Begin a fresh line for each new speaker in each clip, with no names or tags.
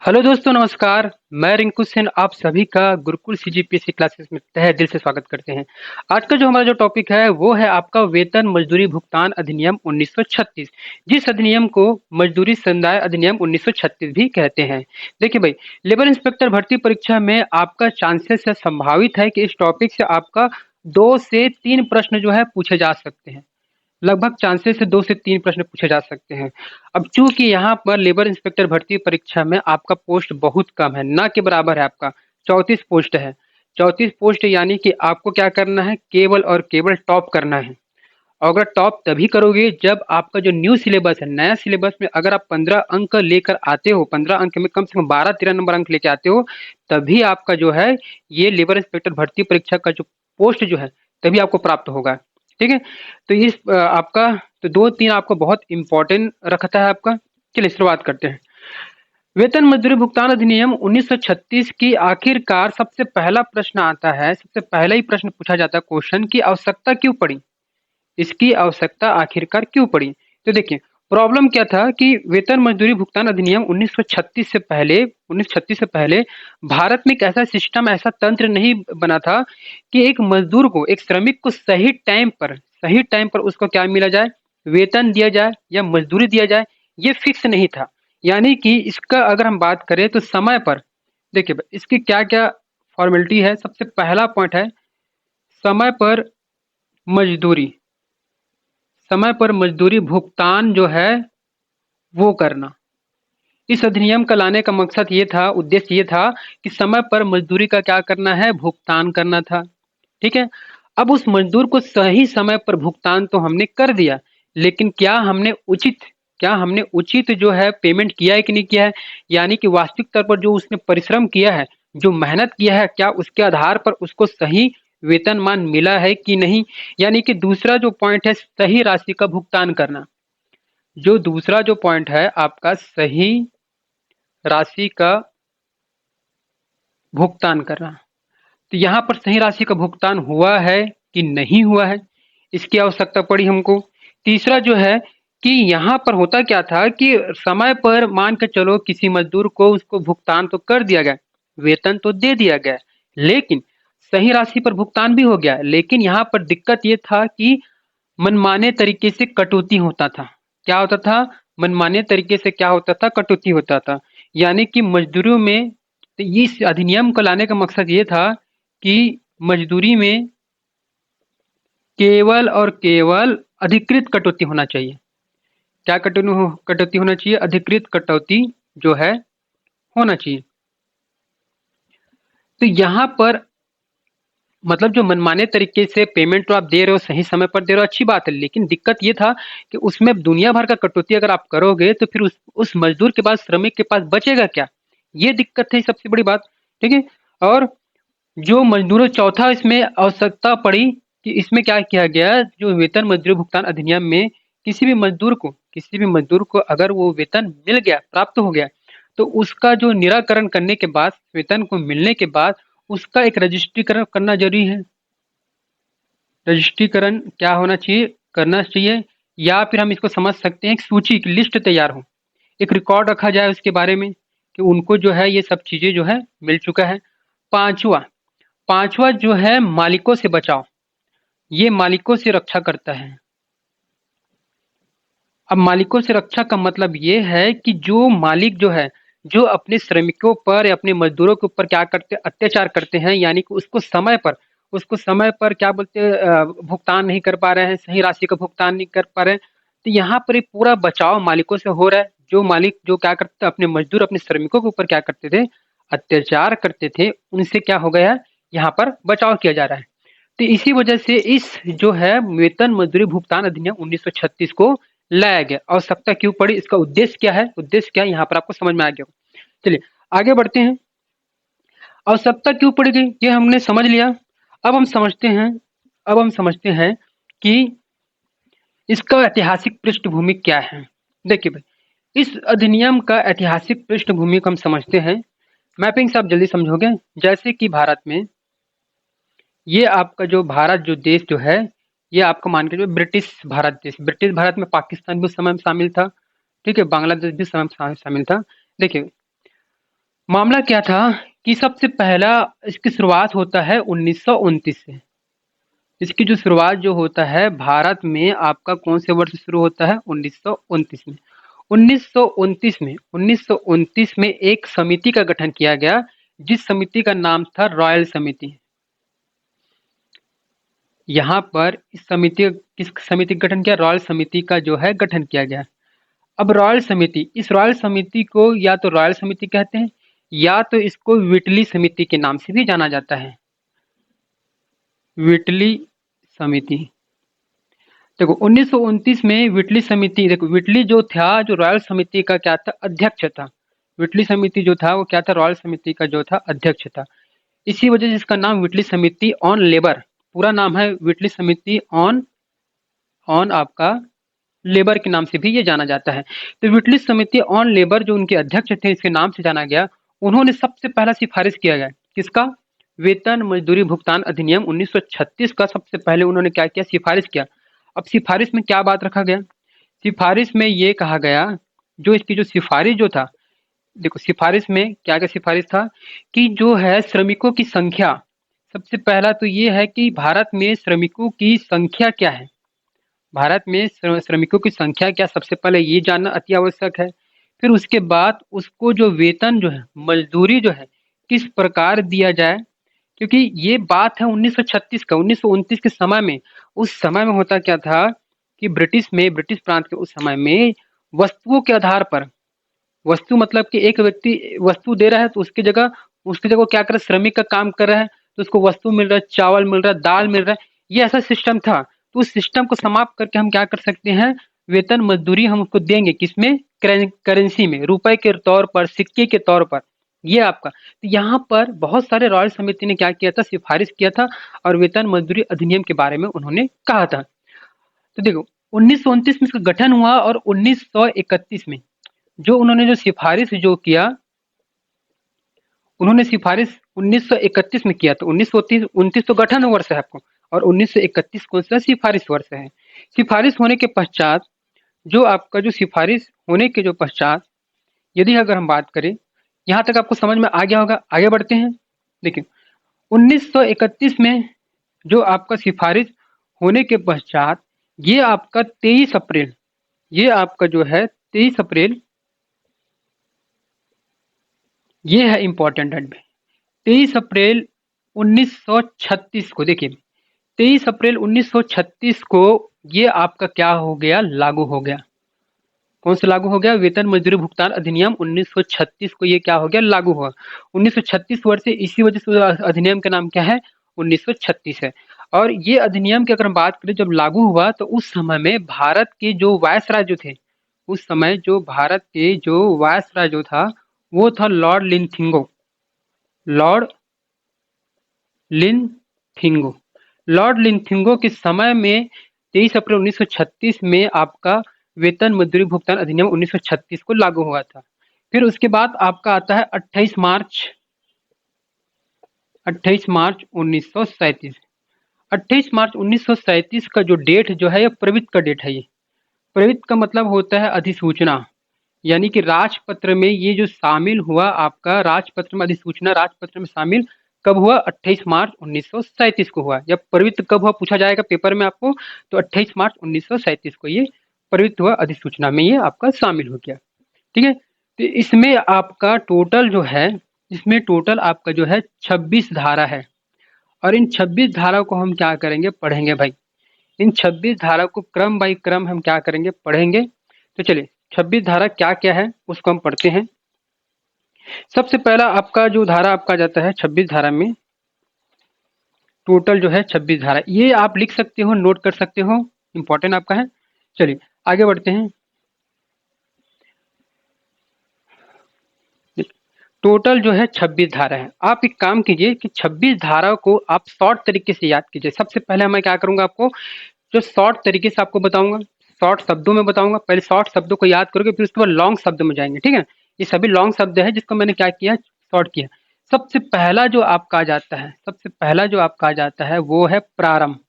Hello दोस्तों नमस्कार। मैं रिंकू सेन आप सभी का गुरुकुल सीजीपीएससी क्लासेस में तहे दिल से स्वागत करते हैं। आज का जो हमारा जो टॉपिक है वो है आपका वेतन मजदूरी भुगतान अधिनियम 1936, जिस अधिनियम को मजदूरी संदाय अधिनियम 1936 भी कहते हैं। देखिए भाई, लेबर इंस्पेक्टर भर्ती परीक्षा में आपका चांसेस है, संभावित है कि इस टॉपिक से आपका 2 से 3 प्रश्न जो है पूछे जा सकते हैं। लगभग चांसेस से 2 से 3 प्रश्न पूछे जा सकते हैं। अब चूंकि यहाँ पर लेबर इंस्पेक्टर भर्ती परीक्षा में आपका पोस्ट बहुत कम है, ना के बराबर है, आपका 34 पोस्ट है। 34 पोस्ट यानी कि आपको क्या करना है, केवल और केवल टॉप करना है। और अगर टॉप तभी करोगे जब आपका जो न्यू सिलेबस है, नया सिलेबस में अगर आप 15 अंक लेकर आते हो, 15 अंक में कम से कम 12-13 नंबर अंक लेके आते हो, तभी आपका जो है ये लेबर इंस्पेक्टर भर्ती परीक्षा का जो पोस्ट जो है तभी आपको प्राप्त होगा। ठीक है। तो इस आपका तो 2-3 आपको बहुत इंपॉर्टेंट रखता है आपका। चलिए शुरुआत करते हैं। वेतन मजदूरी भुगतान अधिनियम 1936 की आखिरकार सबसे पहला प्रश्न आता है, सबसे पहला ही प्रश्न पूछा जाता है क्वेश्चन की आवश्यकता क्यों पड़ी, इसकी आवश्यकता आखिरकार क्यों पड़ी। तो देखिए, प्रॉब्लम क्या था कि वेतन मजदूरी भुगतान अधिनियम 1936 से पहले भारत में एक ऐसा सिस्टम, ऐसा तंत्र नहीं बना था कि एक मजदूर को, एक श्रमिक को सही टाइम पर उसको क्या मिला जाए, वेतन दिया जाए या मजदूरी दिया जाए, ये फिक्स नहीं था। यानी कि इसका अगर हम बात करें तो समय पर, देखिए इसकी क्या क्या फॉर्मेलिटी है। सबसे पहला पॉइंट है समय पर मजदूरी, समय पर मजदूरी भुगतान जो है वो करना। इस अधिनियम का लाने का मकसद ये था, उद्देश्य ये था कि समय पर मजदूरी का क्या करना है, भुगतान करना था। ठीक है। अब उस मजदूर को सही समय पर भुगतान तो हमने कर दिया, लेकिन क्या हमने उचित जो है पेमेंट किया है कि नहीं किया है, यानी कि वास्तविक तौर पर जो उसने परिश्रम किया है, जो मेहनत किया है, क्या उसके आधार पर उसको सही वेतनमान मिला है कि नहीं। यानी कि दूसरा जो पॉइंट है सही राशि का भुगतान करना। जो दूसरा जो पॉइंट है आपका सही राशि का भुगतान करना, तो यहाँ पर सही राशि का भुगतान हुआ है कि नहीं हुआ है, इसकी आवश्यकता पड़ी हमको। तीसरा जो है कि यहाँ पर होता क्या था कि समय पर मान के चलो किसी मजदूर को उसको भुगतान तो कर दिया गया, वेतन तो दे दिया गया, लेकिन सही राशि पर भुगतान भी हो गया, लेकिन यहाँ पर दिक्कत ये था कि मनमाने तरीके से कटौती होता था। क्या होता था, मनमाने तरीके से क्या होता था, कटौती होता था। यानी कि मजदूरों में, तो इस अधिनियम को लाने का मकसद ये था कि मजदूरी में केवल और केवल अधिकृत कटौती होना चाहिए। क्या कटौती होना चाहिए, अधिकृत कटौती जो है होना चाहिए। तो यहाँ पर मतलब जो मनमाने तरीके से पेमेंट तो आप दे रहे हो, सही समय पर दे रहे हो, अच्छी बात है, लेकिन दिक्कत ये था कि उसमें दुनिया भर का कटौती अगर आप करोगे तो फिर उस मजदूर के पास, श्रमिक के पास बचेगा क्या, ये दिक्कत है सबसे बड़ी बात। ठीक है। और जो मजदूरों, चौथा इसमें आवश्यकता पड़ी कि इसमें क्या किया गया, जो वेतन मजदूरी भुगतान अधिनियम में किसी भी मजदूर को अगर वो वेतन मिल गया, प्राप्त हो गया, तो उसका जो निराकरण करने के बाद, वेतन को मिलने के बाद उसका एक रजिस्ट्रीकरण करना जरूरी है। रजिस्ट्रीकरण क्या होना चाहिए, करना चाहिए, या फिर हम इसको समझ सकते हैं एक सूची की लिस्ट तैयार हो, एक रिकॉर्ड रखा जाए उसके बारे में कि उनको जो है ये सब चीजें जो है मिल चुका है। पांचवा पांचवा जो है मालिकों से बचाव, ये मालिकों से रक्षा करता है। अब मालिकों से रक्षा का मतलब ये है कि जो मालिक जो है, जो अपने श्रमिकों पर या अपने मजदूरों के ऊपर क्या करते, अत्याचार करते हैं, यानी कि उसको समय पर क्या बोलते हैं, भुगतान नहीं कर पा रहे हैं, सही राशि का भुगतान नहीं कर पा रहे हैं, तो यहाँ पर एक पूरा बचाव मालिकों से हो रहा है। जो मालिक जो क्या करते, अपने मजदूर, अपने श्रमिकों के ऊपर क्या करते थे, अत्याचार करते थे, उनसे क्या हो गया, यहाँ पर बचाव किया जा रहा है। तो इसी वजह से इस जो है वेतन मजदूरी भुगतान अधिनियम 1936 को लाया गया। आवश्यकता क्यों पड़ी, इसका उद्देश्य क्या है, उद्देश्य क्या है, यहाँ पर आपको समझ में आ गया। चलिए आगे बढ़ते हैं। आवश्यकता क्यों पड़ गई ये हमने समझ लिया। अब हम समझते हैं अब हम समझते हैं कि इसका ऐतिहासिक पृष्ठभूमि क्या है। देखिए भाई, इस अधिनियम का ऐतिहासिक पृष्ठभूमि को हम समझते हैं। मैपिंग से आप जल्दी समझोगे। जैसे कि भारत में, ये आपका जो भारत जो देश जो है, ये आपका मान के जो ब्रिटिश भारत देश, ब्रिटिश भारत में पाकिस्तान भी उस समय में शामिल था। ठीक है, बांग्लादेश भी उस समय में शामिल था। देखिए, मामला क्या था कि सबसे पहला इसकी शुरुआत होता है 1929 से। इसकी जो शुरुआत जो होता है भारत में आपका कौन से वर्ष से शुरू होता है? 1929 में। 1929 में एक समिति का गठन किया गया, जिस समिति का नाम था रॉयल समिति। यहाँ पर इस समिति किस समिति का गठन किया? रॉयल समिति का जो है गठन किया गया। अब रॉयल समिति, इस रॉयल समिति को या तो रॉयल समिति कहते हैं या तो इसको विटली समिति के नाम से भी जाना जाता है। विटली समिति। देखो 1929 में विटली समिति, देखो विटली जो था, जो रॉयल समिति का क्या था? अध्यक्ष था। विटली समिति जो था वो क्या था? रॉयल समिति का जो था अध्यक्ष था। इसी वजह से इसका नाम विटली समिति ऑन लेबर, पूरा नाम है विटली समिति ऑन आपका लेबर के नाम से भी ये जाना जाता है। तो विटली समिति ऑन लेबर जो उनके अध्यक्ष थे, इसके नाम से जाना गया। उन्होंने सबसे पहला सिफारिश किया गया किसका? वेतन मजदूरी भुगतान अधिनियम 1936 का सबसे पहले उन्होंने क्या किया? सिफारिश किया। अब सिफारिश में क्या बात रखा गया? सिफारिश में ये कहा गया, जो इसकी जो सिफारिश जो था, देखो सिफारिश में क्या क्या सिफारिश था कि जो है श्रमिकों की संख्या, सबसे पहला तो ये है कि भारत में श्रमिकों की संख्या क्या है, भारत में श्रमिकों की संख्या क्या, सबसे पहले ये जानना अति आवश्यक है। फिर उसके बाद उसको जो वेतन जो है, मजदूरी जो है, किस प्रकार दिया जाए, क्योंकि ये बात है 1936 का। 1929 के समय में, उस समय में होता क्या था कि ब्रिटिश प्रांत के उस समय में वस्तुओं के आधार पर, वस्तु मतलब कि एक व्यक्ति वस्तु दे रहा है तो उसकी जगह वो क्या कर रहा है? श्रमिक का काम कर रहा है, तो उसको वस्तु मिल रहा है, चावल मिल रहा है, दाल मिल रहा है, ये ऐसा सिस्टम था। तो उस सिस्टम को समाप्त करके हम क्या कर सकते हैं? वेतन मजदूरी हम उसको देंगे, किसमें? करेंसी में, रुपए के तौर पर, सिक्के के तौर पर। ये आपका, तो यहाँ पर बहुत सारे रॉयल समिति ने क्या किया था? सिफारिश किया था और वेतन मजदूरी अधिनियम के बारे में उन्होंने कहा था। तो देखो 1929 में इसका गठन हुआ और 1931 में जो उन्होंने जो सिफारिश जो किया, उन्होंने सिफारिश 1931 में किया। तो 1929 तो गठन वर्ष है आपको, और 1931 कौन सा? सिफारिश वर्ष है। सिफारिश होने के पश्चात, जो आपका जो सिफारिश होने के जो पश्चात, यदि अगर हम बात करें, यहाँ तक आपको समझ में आ गया होगा, आगे बढ़ते हैं। देखिए 1931 में जो आपका सिफारिश होने के पश्चात, ये आपका 23 अप्रैल, ये आपका जो है 23 अप्रैल, ये है इंपॉर्टेंट एड में, 23 अप्रैल 1936 को, देखिए 23 अप्रैल 1936 को ये आपका क्या हो गया? लागू हो गया। कौन सा लागू हो गया? वेतन मजदूरी भुगतान अधिनियम 1936 को ये क्या हो गया? लागू हुआ। 1936 वर्ष से, इसी वजह से अधिनियम का नाम क्या है? 1936 है। और ये अधिनियम की अगर हम बात करें, जब लागू हुआ तो उस समय में भारत के जो वायसराय जो थे, उस समय जो भारत के जो वायसराय जो था, वो था लॉर्ड लिंथिंगो। लॉर्ड लिंथिंगो, लॉर्ड लिंथिंगो के समय में 23 अप्रैल 1936 में आपका वेतन मजदूरी भुगतान अधिनियम 1936 को लागू हुआ था। फिर उसके बाद आपका आता है 28 मार्च 1937। 28 मार्च 1937 का जो डेट जो है, ये प्रवित का डेट है। ये प्रवित का मतलब होता है अधिसूचना, यानी कि राजपत्र में ये जो शामिल हुआ, आपका राजपत्र में अधिसूचना, राजपत्र में शामिल कब हुआ? 28 मार्च 1937 को हुआ। जब प्रवृत्त कब हुआ पूछा जाएगा पेपर में आपको, तो 28 मार्च 1937 को ये प्रवृत्त हुआ, अधिसूचना में ये आपका शामिल हो गया। ठीक है, तो इसमें आपका टोटल जो है, इसमें टोटल आपका जो है 26 धारा है, और इन 26 धाराओं को हम क्या करेंगे? पढ़ेंगे भाई। इन 26 धारा को क्रम बाई क्रम हम क्या करेंगे? पढ़ेंगे। तो चलिए 26 धारा क्या क्या है उसको हम पढ़ते हैं। सबसे पहला आपका जो धारा आपका जाता है 26 धारा में, टोटल जो है 26 धारा, ये आप लिख सकते हो, नोट कर सकते हो, इंपॉर्टेंट आपका है। चलिए आगे बढ़ते हैं। टोटल जो है 26 धारा है। आप एक काम कीजिए कि 26 धाराओं को आप शॉर्ट तरीके से याद कीजिए। सबसे पहले मैं क्या करूंगा, आपको जो शॉर्ट तरीके से आपको बताऊंगा, शॉर्ट शब्दों में बताऊंगा। पहले शॉर्ट शब्दों को याद करोगे, फिर उसके बाद लॉन्ग शब्द में जाएंगे। ठीक है, ये सभी लॉन्ग शब्द है जिसको मैंने क्या किया? शॉर्ट किया। सबसे पहला जो आपका आ जाता है, सबसे पहला जो आपका आ जाता है वो है प्रारंभ।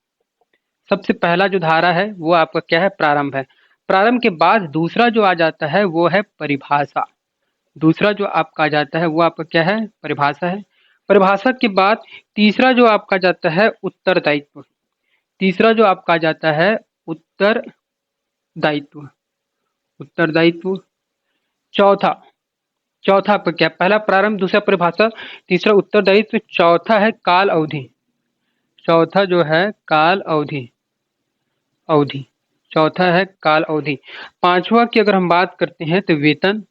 सबसे पहला जो धारा है वो आपका क्या है? प्रारंभ है। प्रारंभ के बाद दूसरा जो आ जाता है वो है परिभाषा। दूसरा जो आपका आ जाता है वो आपका क्या है, परिभाषा है। परिभाषा के बाद तीसरा जो आपका आ जाता है उत्तरदायित्व। तीसरा जो आपका आ जाता है उत्तरदायित्व। उत्तरदायित्व। चौथा, चौथा आपका क्या, पहला प्रारंभ, दूसरा परिभाषा, तीसरा उत्तरदायित्व, चौथा है काल अवधि। चौथा जो है काल अवधि। अवधि। चौथा है काल अवधि। पांचवा की अगर हम बात करते हैं तो वेतन।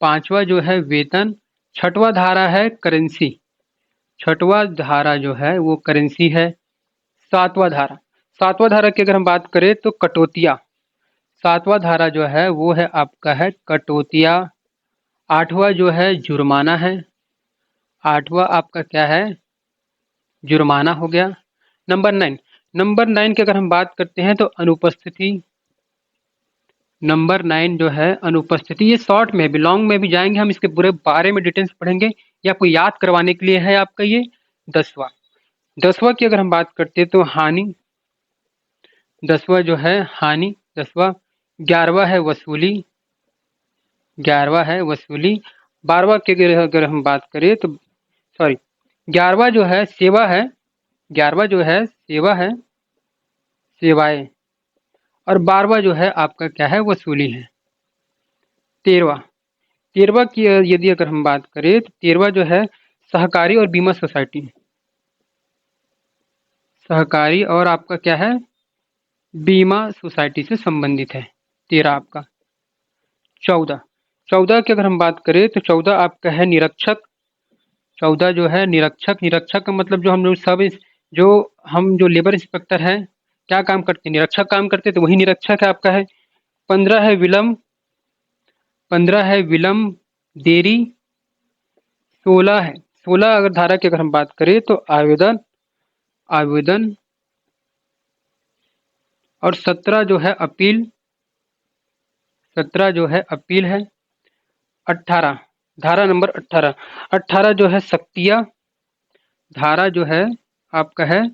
पांचवा जो है वेतन। छठवां धारा है करेंसी। छठवां धारा जो है वो करेंसी है। सातवां धारा, सातवां धारा की अगर हम बात करें तो कटौतिया। सातवां धारा जो है वो है आपका है कटौतिया। आठवां जो है जुर्माना है। आठवां आपका क्या है, जुर्माना हो गया। नंबर 9, नंबर 9 की अगर हम बात करते हैं तो अनुपस्थिति। नंबर 9 जो है अनुपस्थिति। ये शॉर्ट में भी, लॉन्ग में भी जाएंगे हम, इसके पूरे बारे में डिटेल्स पढ़ेंगे। ये आपको याद करवाने के लिए है आपका ये 10वां। 10वां की अगर हम बात करते हैं तो हानि। 10वां जो है हानि। 10वां। 11वां है वसूली। 11वां है वसूली। 12वां की अगर हम बात करें तो, सॉरी, 11वां जो है सेवा है। 11वां जो है सेवा है, सेवाएं। और 12वां जो है आपका क्या है, वसूली है। 13वां, 13वां की यदि अगर हम बात करें तो 13वां जो है सहकारी और बीमा सोसाइटी। सहकारी और आपका क्या है, बीमा सोसाइटी से संबंधित है 13 आपका। 14, 14 की अगर हम बात करें तो 14 आपका है निरीक्षक। 14 जो है निरीक्षक। निरीक्षक का मतलब जो हम लोग जो हम जो लेबर इंस्पेक्टर है, क्या काम करते हैं, निरीक्षक काम करते हैं, तो वही निरीक्षक है आपका है। 15 है विलम्ब। 15 है विलम्ब, देरी। 16 है, 16 अगर धारा की अगर हम बात करें तो आवेदन। आवेदन। और 17 जो है अपील। 17 जो है अपील है। 18, धारा नंबर 18। 18 जो है शक्तियाँ। धारा जो है आपका है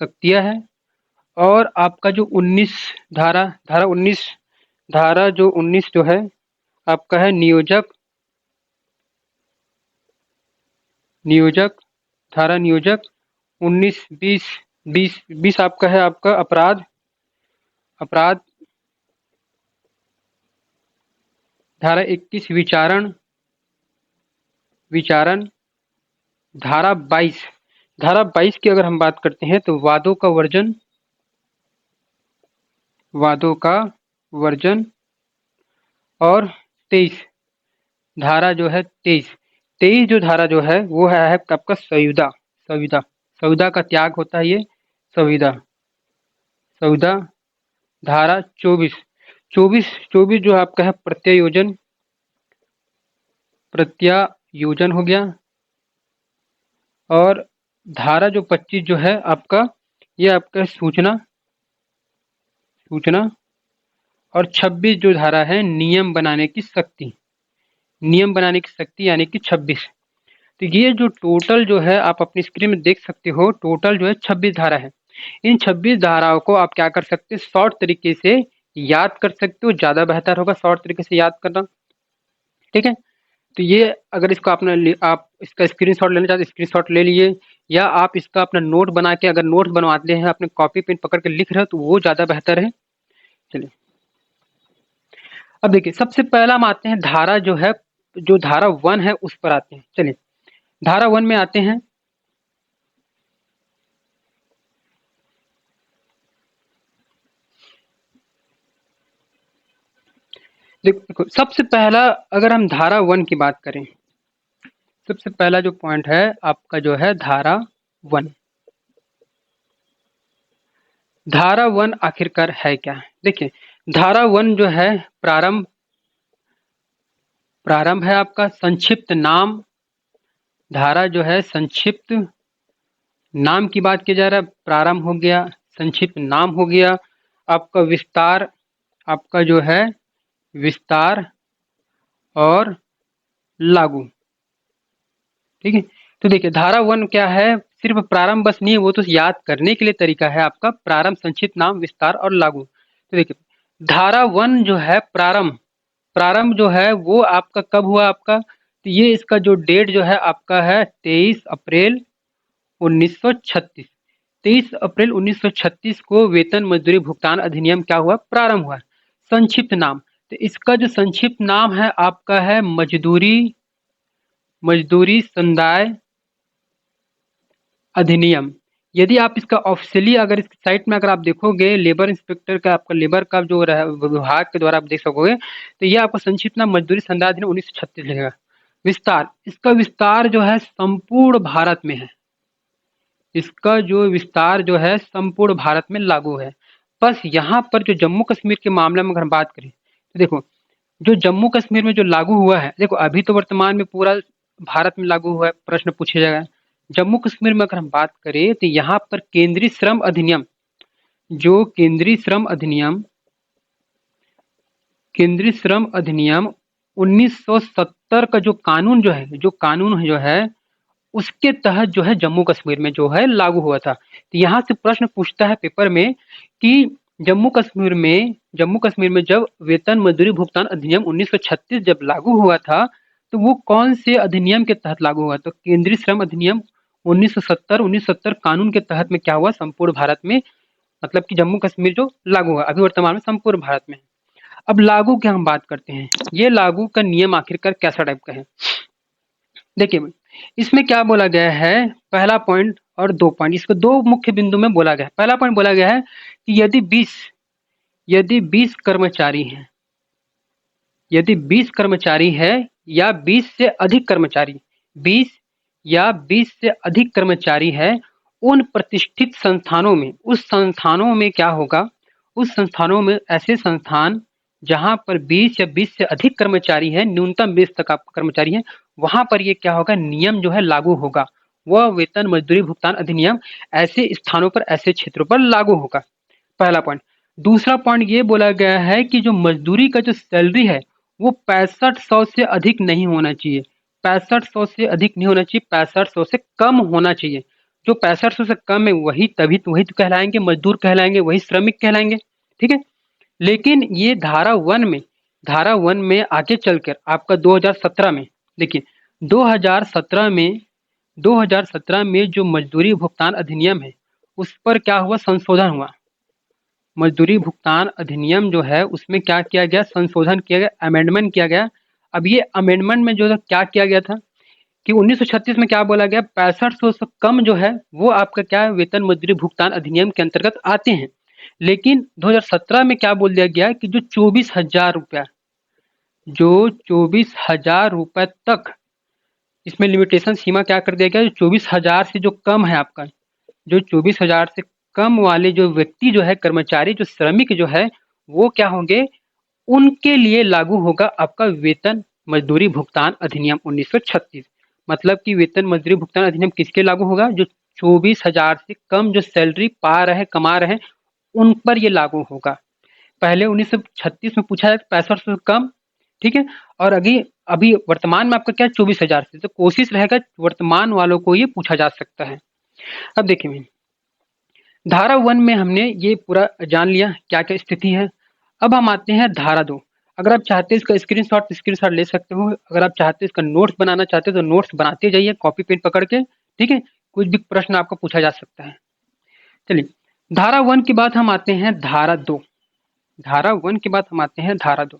शक्तियाँ है। और आपका जो 19 धारा, धारा 19, धारा जो 19 जो है आपका है नियोजक। नियोजक। धारा नियोजक। 19, 20, 20, 20 आपका है आपका अपराध। अपराध। धारा 21 विचारण। विचारण। धारा 22, धारा 22 की अगर हम बात करते हैं तो वादों का वर्जन। वादों का वर्जन। और 23, धारा जो है 23, 23 जो धारा जो है वो है आपका संविदा। संविदा। संविदा का त्याग होता है ये, संविदा। संविदा। धारा 24, 24, 24 जो आपका है प्रत्यायोजन। प्रत्यायोजन हो गया। और धारा जो 25 जो है आपका, ये आपका सूचना। सूचना। और 26 जो धारा है नियम बनाने की शक्ति। नियम बनाने की शक्ति यानी कि 26। तो ये जो टोटल जो है आप अपनी स्क्रीन में देख सकते हो, टोटल जो है 26 धारा है। इन 26 धाराओं को आप क्या कर सकते हैं, शॉर्ट तरीके से याद कर सकते हो, ज़्यादा बेहतर होगा शॉर्ट तरीके से याद करना। ठीक है, तो ये अगर इसको आप इसका स्क्रीनशॉट लेना चाहते हैं, स्क्रीनशॉट ले लिए, या आप इसका अपना नोट बना के, अगर नोट बनवाते हैं अपने कॉपी पेन पकड़ के लिख रहे हो तो वो ज़्यादा बेहतर है। चलिए अब देखिए, सबसे पहला हम आते हैं धारा जो है, जो धारा 1 है उस पर आते हैं। चलिए धारा 1 में आते हैं। देखो सबसे पहला अगर हम धारा 1 की बात करें, सबसे पहला जो पॉइंट है आपका जो है धारा 1। धारा 1 आखिरकार है क्या, देखिए धारा 1 जो है प्रारंभ। प्रारंभ है आपका संक्षिप्त नाम। धारा जो है संक्षिप्त नाम की बात किया जा रहा है, प्रारंभ हो गया, संक्षिप्त नाम हो गया। आपका विस्तार, आपका जो है विस्तार और लागू। ठीक है, तो देखिए धारा 1 क्या है, सिर्फ प्रारंभ बस नहीं है, वो तो याद करने के लिए तरीका है आपका, प्रारंभ, संक्षिप्त नाम, विस्तार और लागू। तो देखिए धारा 1 जो है प्रारंभ, प्रारंभ जो है वो आपका कब हुआ आपका, तो ये इसका जो डेट जो है आपका है 23 अप्रैल 1936। 23 अप्रैल 1936 को वेतन मजदूरी भुगतान अधिनियम क्या हुआ, प्रारंभ हुआ। संक्षिप्त नाम, तो इसका जो संक्षिप्त नाम है आपका है मजदूरी मजदूरी संदाय अधिनियम। यदि आप इसका ऑफिशियली अगर इस साइट में अगर आप देखोगे, लेबर इंस्पेक्टर का आपका लेबर का जो विभाग के द्वारा आप देख सकोगे, तो ये आपका संक्षिप्त नाम मजदूरी संदाय अधिनियम 1936 लिखेगा। विस्तार, इसका विस्तार जो है संपूर्ण भारत में है। इसका जो विस्तार जो है संपूर्ण भारत में लागू है। बस यहाँ पर जो जम्मू कश्मीर के मामले में अगर हम बात करें, तो देखो जो जम्मू कश्मीर में जो लागू हुआ है, देखो अभी तो वर्तमान में पूरा भारत में लागू हुआ है, प्रश्न पूछा जाएगा। जम्मू कश्मीर में अगर हम बात करें तो यहाँ पर केंद्रीय श्रम अधिनियम, जो केंद्रीय श्रम अधिनियम 1970 का जो कानून जो है उसके तहत जो है जम्मू कश्मीर में जो है लागू हुआ था। तो यहाँ से प्रश्न पूछता है पेपर में कि जम्मू कश्मीर में जब वेतन मजदूरी भुगतान अधिनियम 1936 जब लागू हुआ था, तो वो कौन से अधिनियम के तहत लागू हुआ, तो केंद्रीय श्रम अधिनियम 1970 कानून के तहत में क्या हुआ, संपूर्ण भारत में, मतलब कि जम्मू कश्मीर जो लागू हुआ, अभी वर्तमान में संपूर्ण भारत में। अब लागू की हम बात करते हैं, ये लागू का नियम आखिरकार कैसा टाइप का है। देखिए इसमें क्या बोला गया है, पहला पॉइंट और दो पॉइंट, इसको दो मुख्य बिंदु में बोला गया है। पहला पॉइंट बोला गया है कि यदि 20 कर्मचारी हैं, यदि 20 कर्मचारी है या 20 से अधिक कर्मचारी, 20 या 20 से अधिक कर्मचारी है, उन प्रतिष्ठित संस्थानों में, उस संस्थानों में क्या होगा, उस संस्थानों में ऐसे संस्थान जहां पर 20 या 20 से अधिक कर्मचारी है, न्यूनतम 20 तक आप कर्मचारी हैं, वहां पर ये क्या होगा, नियम जो है लागू होगा। वह वेतन मजदूरी भुगतान अधिनियम ऐसे स्थानों पर, ऐसे क्षेत्रों पर लागू होगा। पहला पॉइंट। दूसरा पॉइंट ये बोला गया है कि जो मजदूरी का जो सैलरी है वो 6500 से अधिक नहीं होना चाहिए, 6500 से अधिक नहीं होना चाहिए, 6500 से कम होना चाहिए। जो 6500 से कम है वही तो कहलाएंगे मजदूर, कहलाएंगे वही श्रमिक कहलाएंगे, ठीक है। लेकिन ये धारा वन में आगे चलकर आपका 2017 में, देखिए 2017 में जो मजदूरी भुगतान अधिनियम है उस पर क्या हुआ, संशोधन हुआ। मजदूरी भुगतान अधिनियम जो है उसमें क्या किया गया, संशोधन किया गया, अमेंडमेंट किया गया। अब ये अमेंडमेंट में जो क्या किया गया था कि 1936 में क्या बोला गया, 6500 से कम जो है वो आपका क्या है, वेतन मजदूरी भुगतान अधिनियम के अंतर्गत आते हैं। लेकिन 2017 में क्या बोल दिया गया कि जो 24,000 रुपए तक, इसमें लिमिटेशन सीमा क्या कर दिया गया, जो 24,000 से जो कम है आपका, जो 24,000 से कम वाले जो व्यक्ति जो है, कर्मचारी जो श्रमिक जो है, वो क्या होंगे, उनके लिए लागू होगा आपका वेतन मजदूरी भुगतान अधिनियम 1936। मतलब कि वेतन मजदूरी भुगतान अधिनियम किसके लागू होगा, जो 24,000 से कम जो सैलरी पा रहे, कमा रहे हैं, उन पर ये लागू होगा। पहले 1936 में पूछा है 6500 से कम, ठीक है, और अभी वर्तमान में आपका क्या 24,000 से, तो कोशिश रहेगा वर्तमान वालों को ये पूछा जा सकता है। अब देखिए धारा 1 में हमने ये पूरा जान लिया क्या क्या स्थिति है। अब हम आते हैं धारा 2। अगर आप चाहते हैं इसका स्क्रीनशॉट ले सकते हो, अगर आप चाहते हैं इसका नोट्स बनाना चाहते हो तो नोट्स बनाते जाइए कॉपी पेन पकड़ के, ठीक है, कुछ भी प्रश्न आपको पूछा जा सकता है। चलिए धारा 1 के बाद हम आते हैं धारा 2। धारा 1 के बाद हम आते हैं धारा 2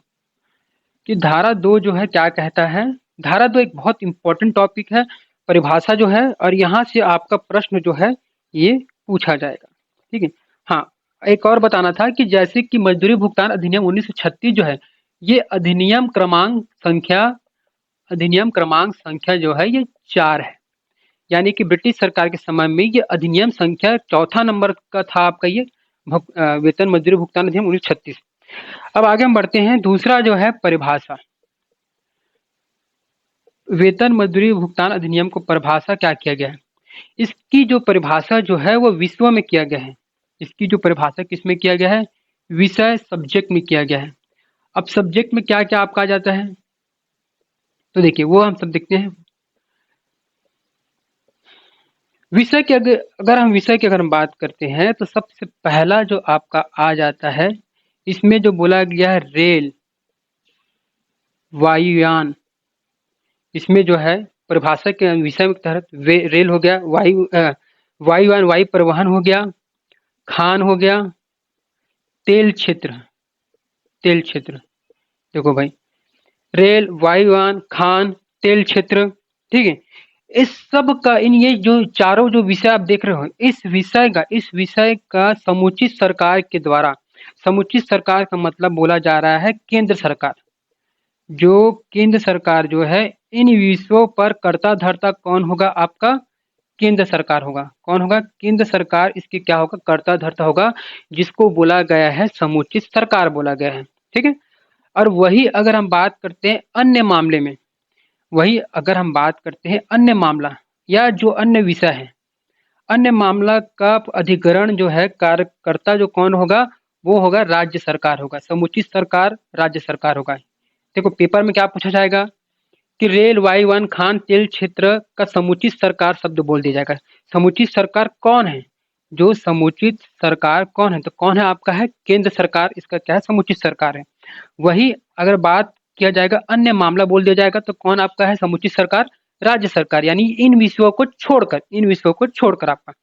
कि धारा 2 जो है क्या कहता है। धारा 2 एक बहुत इंपॉर्टेंट टॉपिक है, परिभाषा जो है, और यहाँ से आपका प्रश्न जो है ये पूछा जाएगा, ठीक है। हाँ, एक और बताना था कि जैसे कि मजदूरी भुगतान अधिनियम 1936 जो है, ये अधिनियम क्रमांक संख्या जो है ये 4 है। यानी कि ब्रिटिश सरकार के समय में ये अधिनियम संख्या चौथा नंबर का था आपका ये वेतन मजदूरी भुगतान अधिनियम 1936। अब आगे हम बढ़ते हैं, दूसरा जो है परिभाषा। वेतन मजदूरी भुगतान अधिनियम को परिभाषा क्या किया गया है, इसकी जो परिभाषा जो है वो विश्व में किया गया है। इसकी जो परिभाषा किसमें किया गया है, विषय सब्जेक्ट में किया गया है। अब सब्जेक्ट में क्या क्या आपका आ जाता है, तो देखिए वो हम सब देखते हैं। विषय के अगर हम बात करते हैं तो सबसे पहला जो आपका आ जाता है, इसमें जो बोला गया है रेल, वायुयान, इसमें जो है परिभाषा के विषय के तहत रेल हो गया, वायुयान वायु परिवहन हो गया, खान हो गया, तेल क्षेत्र, तेल क्षेत्र, देखो भाई, रेल, वायुयान, खान, तेल क्षेत्र, ठीक है। इस सब का इन ये जो चारों जो विषय आप देख रहे हो, इस विषय का समुचित सरकार के द्वारा, समुचित सरकार का मतलब बोला जा रहा है केंद्र सरकार। जो केंद्र सरकार जो है, इन विषयों पर कर्ता धर्ता कौन होगा? आपका केंद्र सरकार होगा। कौन होगा? केंद्र सरकार इसकी क्या होगा? कर्ता धर्ता होगा, जिसको बोला गया है समुचित सरकार बोला गया है, ठीक है। और वही अगर हम बात करते हैं अन्य मामले में, वही अगर हम बात करते हैं अन्य मामला या जो अन्य विषय है, अन्य मामला का अधिग्रहण जो है कार्यकर्ता जो कौन होगा? वो होगा राज्य सरकार होगा। समुचित सरकार राज्य सरकार होगा। देखो पेपर में क्या पूछा जाएगा कि रेल, वायु, वन, खान, तेल क्षेत्र का समुचित सरकार शब्द बोल दिया जाएगा। समुचित सरकार कौन है? जो समुचित सरकार कौन है? तो कौन है? आपका है केंद्र सरकार, इसका क्या है? समुचित सरकार है। वही अगर बात किया जाएगा अन्य मामला बोल दिया जाएगा तो कौन आपका है समुचित सरकार? राज्य सरकार। यानी इन विषयों को छोड़कर, इन विषयों को छोड़कर आपका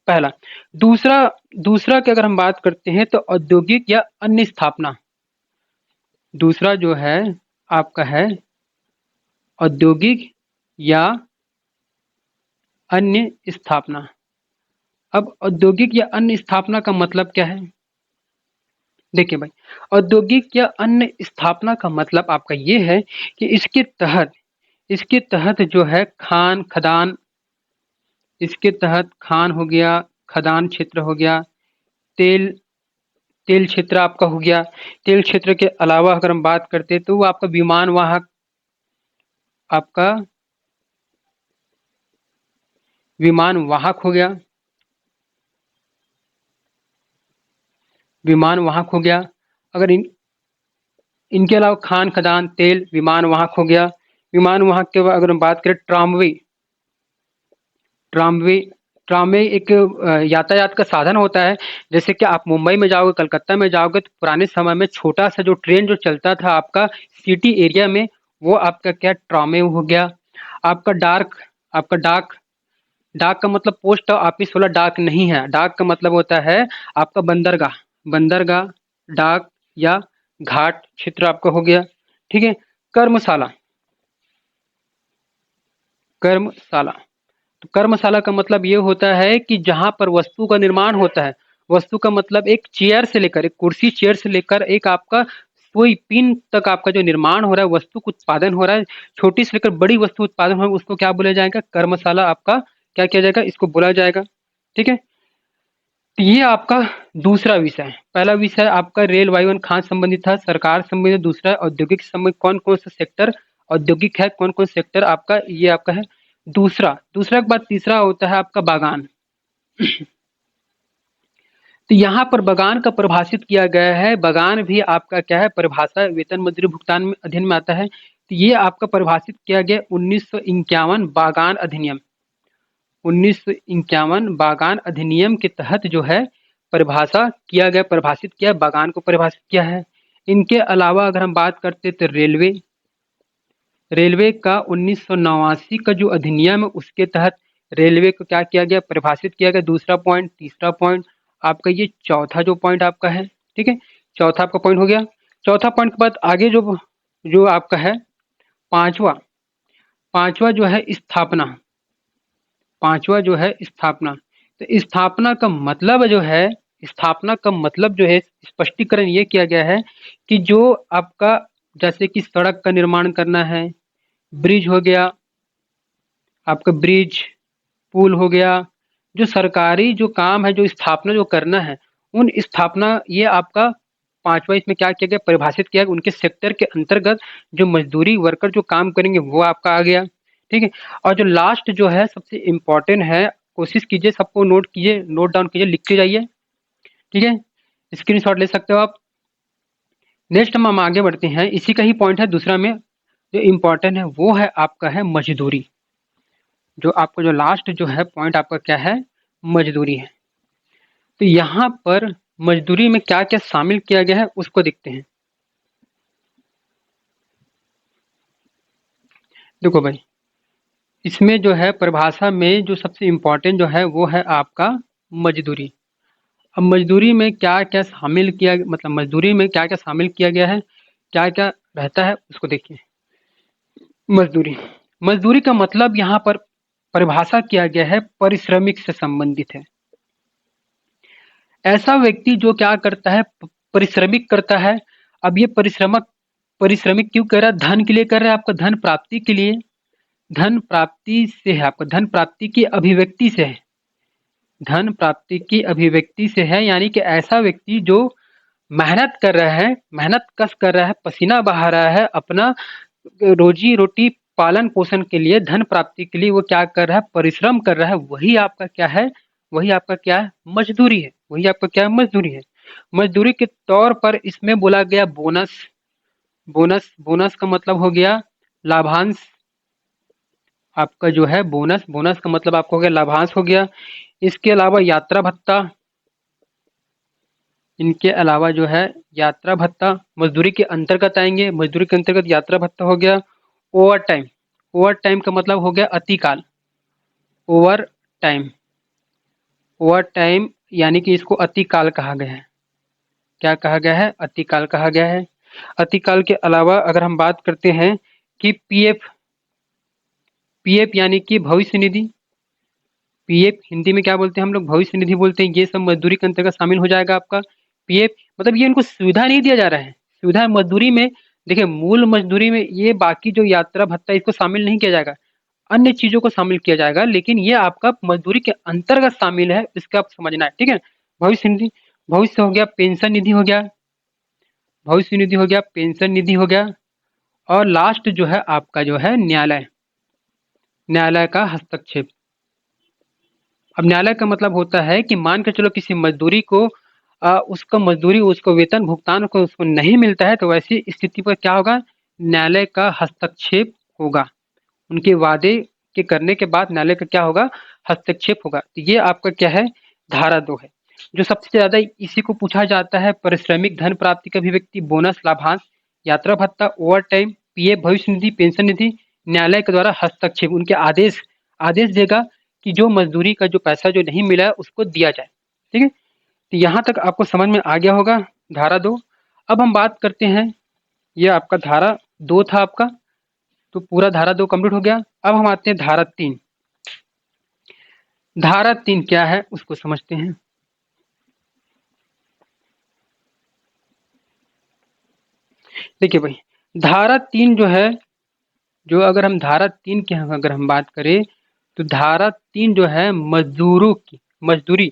पहला। दूसरा, दूसरा की अगर हम बात करते हैं तो औद्योगिक या अन्य स्थापना। दूसरा जो है आपका है औद्योगिक या अन्य स्थापना। अब औद्योगिक या अन्य स्थापना का मतलब क्या है? देखिए भाई, औद्योगिक या अन्य स्थापना का मतलब आपका ये है कि इसके तहत जो है खान खदान, इसके तहत खान हो गया, खदान क्षेत्र हो गया, तेल तेल क्षेत्र आपका हो गया। तेल क्षेत्र के अलावा अगर हम बात करते हैं तो वो आपका विमान वाहक, आपका विमान वाहक हो गया, विमान वाहक हो गया। अगर इनके अलावा खान खदान तेल विमान वाहक हो गया। विमान वाहक के बाद अगर हम बात करें ट्रामवे, ट्रामवे ट्रामवे एक यातायात का साधन होता है। जैसे कि आप मुंबई में जाओगे, कलकत्ता में जाओगे तो पुराने समय में छोटा सा जो ट्रेन जो चलता था आपका सिटी एरिया में, वो आपका क्या ट्रामे हो गया। आपका डाक, डाक का मतलब पोस्ट ऑफिस वाला डाक नहीं है। डाक का मतलब होता है आपका बंदरगाह, बंदरगाह, डाक या घाट क्षेत्र आपका हो गया, ठीक है। कर्मशाला, कर्मशाला, तो कर्मशाला का मतलब ये होता है कि जहाँ पर वस्तु का निर्माण होता है। वस्तु का मतलब एक चेयर से लेकर, एक कुर्सी चेयर से लेकर एक आपका कोई पिन तक आपका जो निर्माण हो रहा है, वस्तु का उत्पादन हो रहा है, छोटी से लेकर बड़ी वस्तु उत्पादन हो रहा है, उसको क्या बोला जाएगा? कर्मशाला आपका क्या किया जाएगा? इसको बोला जाएगा, ठीक है। तो ये आपका दूसरा विषय है। पहला विषय आपका रेल, वायु वन, खान संबंधित था, सरकार संबंधित। दूसरा औद्योगिक संबंधित, कौन कौन सा सेक्टर औद्योगिक है, कौन कौन सेक्टर आपका, ये आपका है दूसरा। दूसरा के बाद तीसरा होता है आपका बागान। तो यहाँ पर बागान का परिभाषित किया गया है। बागान भी आपका क्या है? परिभाषा वेतन मजदूरी भुगतान में अधीन में आता है। तो ये आपका परिभाषित किया गया 1951 बागान अधिनियम, 1951 बागान अधिनियम के तहत जो है परिभाषा किया गया, परिभाषित किया, बागान को परिभाषित किया है। इनके अलावा अगर हम बात करते तो रेलवे, रेलवे का 1989 का जो अधिनियम है उसके तहत रेलवे को क्या किया गया? परिभाषित किया गया। दूसरा पॉइंट, तीसरा पॉइंट आपका ये चौथा जो पॉइंट आपका है, ठीक है। चौथा आपका पॉइंट हो गया। चौथा पॉइंट के बाद आगे जो जो आपका है पांचवा, पांचवा जो है स्थापना, पांचवा जो है स्थापना। तो स्थापना का मतलब जो है, स्थापना का मतलब जो है स्पष्टीकरण ये किया गया है कि जो आपका जैसे कि सड़क का निर्माण करना है, ब्रिज हो गया, आपका ब्रिज, पुल हो गया, जो सरकारी जो काम है, जो स्थापना जो करना है, उन स्थापना ये आपका पांचवा इसमें क्या किया गया? परिभाषित किया गया। उनके सेक्टर के अंतर्गत जो मजदूरी वर्कर जो काम करेंगे वो आपका आ गया, ठीक है। और जो लास्ट जो है सबसे इम्पोर्टेंट है, कोशिश कीजिए सबको नोट कीजिए, नोट डाउन कीजिए, लिखते जाइए, ठीक है। स्क्रीनशॉट ले सकते हो आप। नेक्स्ट हम आगे बढ़ते हैं, इसी का ही पॉइंट है दूसरा में। जो इम्पोर्टेंट है वो है आपका है मजदूरी। जो आपको जो लास्ट जो है पॉइंट आपका क्या है? मजदूरी है। तो यहाँ पर मजदूरी में क्या क्या शामिल किया गया है उसको देखते हैं। देखो भाई, इसमें जो है परिभाषा में जो सबसे इम्पोर्टेंट जो है वो है आपका मजदूरी। अब मजदूरी में क्या क्या शामिल किया, मतलब मजदूरी में क्या क्या शामिल किया गया है, क्या क्या रहता है उसको देखिए। मजदूरी, मजदूरी का मतलब यहाँ पर परिभाषा किया गया है परिश्रमिक से संबंधित है। ऐसा व्यक्ति जो क्या करता है, परिश्रमिक करता है। अब ये परिश्रमिक क्यों कर रहा है? धन के लिए कर रहा है, आपका धन प्राप्ति के लिए। धन प्राप्ति से है, आपका धन प्राप्ति की अभिव्यक्ति से है। धन प्राप्ति की अभिव्यक्ति से है, यानी कि ऐसा व्यक्ति जो मेहनत कर रहा है, मेहनत कस कर रहा है, पसीना बहा रहा है, अपना रोजी रोटी पालन पोषण के लिए, धन प्राप्ति के लिए वो क्या कर रहा है, परिश्रम कर रहा है। वही आपका क्या है, वही आपका क्या है, मजदूरी है। वही आपका क्या है, मजदूरी है। मजदूरी के तौर पर इसमें बोला गया बोनस। बोनस, बोनस का मतलब हो गया लाभांश। आपका जो है बोनस, बोनस का मतलब आपको हो गया लाभांश हो गया। इसके अलावा यात्रा भत्ता, इनके अलावा जो है यात्रा भत्ता मजदूरी के अंतर्गत आएंगे। मजदूरी के अंतर्गत यात्रा भत्ता हो गया। ओवर टाइम, ओवर टाइम का मतलब हो गया अतिकाल। ओवर टाइम, ओवर टाइम यानी कि इसको अतिकाल कहा गया है। क्या कहा गया है, अतिकाल कहा गया है। अतिकाल के अलावा अगर हम बात करते हैं कि पीएफ, पीएफ यानी कि भविष्य निधि। पीएफ हिंदी में क्या बोलते हैं हम लोग, भविष्य निधि बोलते हैं। ये सब मजदूरी के अंतर्गत शामिल हो जाएगा आपका। पीएफ मतलब ये उनको सुविधा नहीं दिया जा रहा है, सुविधा मजदूरी में। देखिए मूल मजदूरी में ये बाकी जो यात्रा भत्ता इसको शामिल नहीं किया जाएगा, अन्य चीजों को शामिल किया जाएगा, लेकिन ये आपका मजदूरी के अंतर्गत शामिल है, इसका आप समझना है, ठीक है। भविष्य निधि, भविष्य हो गया पेंशन निधि हो गया, भविष्य निधि हो गया, पेंशन निधि हो गया। और लास्ट जो है आपका जो है न्यायालय, न्यायालय का हस्तक्षेप। अब न्यायालय का मतलब होता है कि मान के चलो किसी मजदूरी को उसका मजदूरी, उसको वेतन भुगतान को उसको नहीं मिलता है, तो वैसी स्थिति पर क्या होगा, न्यायालय का हस्तक्षेप होगा। उनके वादे के करने के बाद न्यायालय का क्या होगा, हस्तक्षेप होगा। तो ये आपका क्या है, धारा 2 है। जो सबसे ज्यादा इसी को पूछा जाता है, पारिश्रमिक, धन प्राप्ति का अभिव्यक्ति, बोनस, लाभांश, यात्रा भत्ता, ओवर टाइम, पीएफ, भविष्य निधि, पेंशन निधि, न्यायालय के द्वारा हस्तक्षेप। उनके आदेश, आदेश देगा कि जो मजदूरी का जो पैसा जो नहीं मिला है उसको दिया जाए, ठीक है। तो यहाँ तक आपको समझ में आ गया होगा धारा 2। अब हम बात करते हैं, ये आपका धारा 2 था आपका, तो पूरा धारा 2 कंप्लीट हो गया। अब हम आते हैं धारा 3। धारा 3 क्या है उसको समझते हैं। देखिए भाई, धारा 3 जो है, जो अगर हम धारा 3 की अगर हम बात करें, तो धारा 3 जो है मजदूरों की, मजदूरी,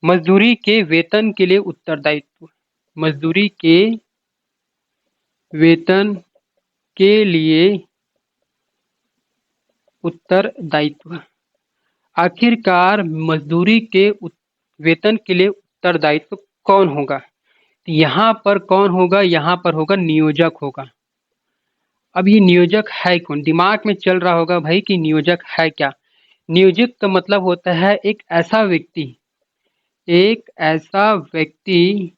मजदूरी के वेतन के लिए उत्तरदायित्व, मजदूरी के वेतन के लिए उत्तरदायित्व। आखिरकार मजदूरी के वेतन के लिए उत्तरदायित्व कौन होगा? तो यहाँ पर कौन होगा, यहाँ पर होगा नियोजक होगा। अब ये नियोजक है कौन? दिमाग में चल रहा होगा भाई कि नियोजक है क्या। नियोजक का मतलब होता है एक ऐसा व्यक्ति, एक ऐसा व्यक्ति,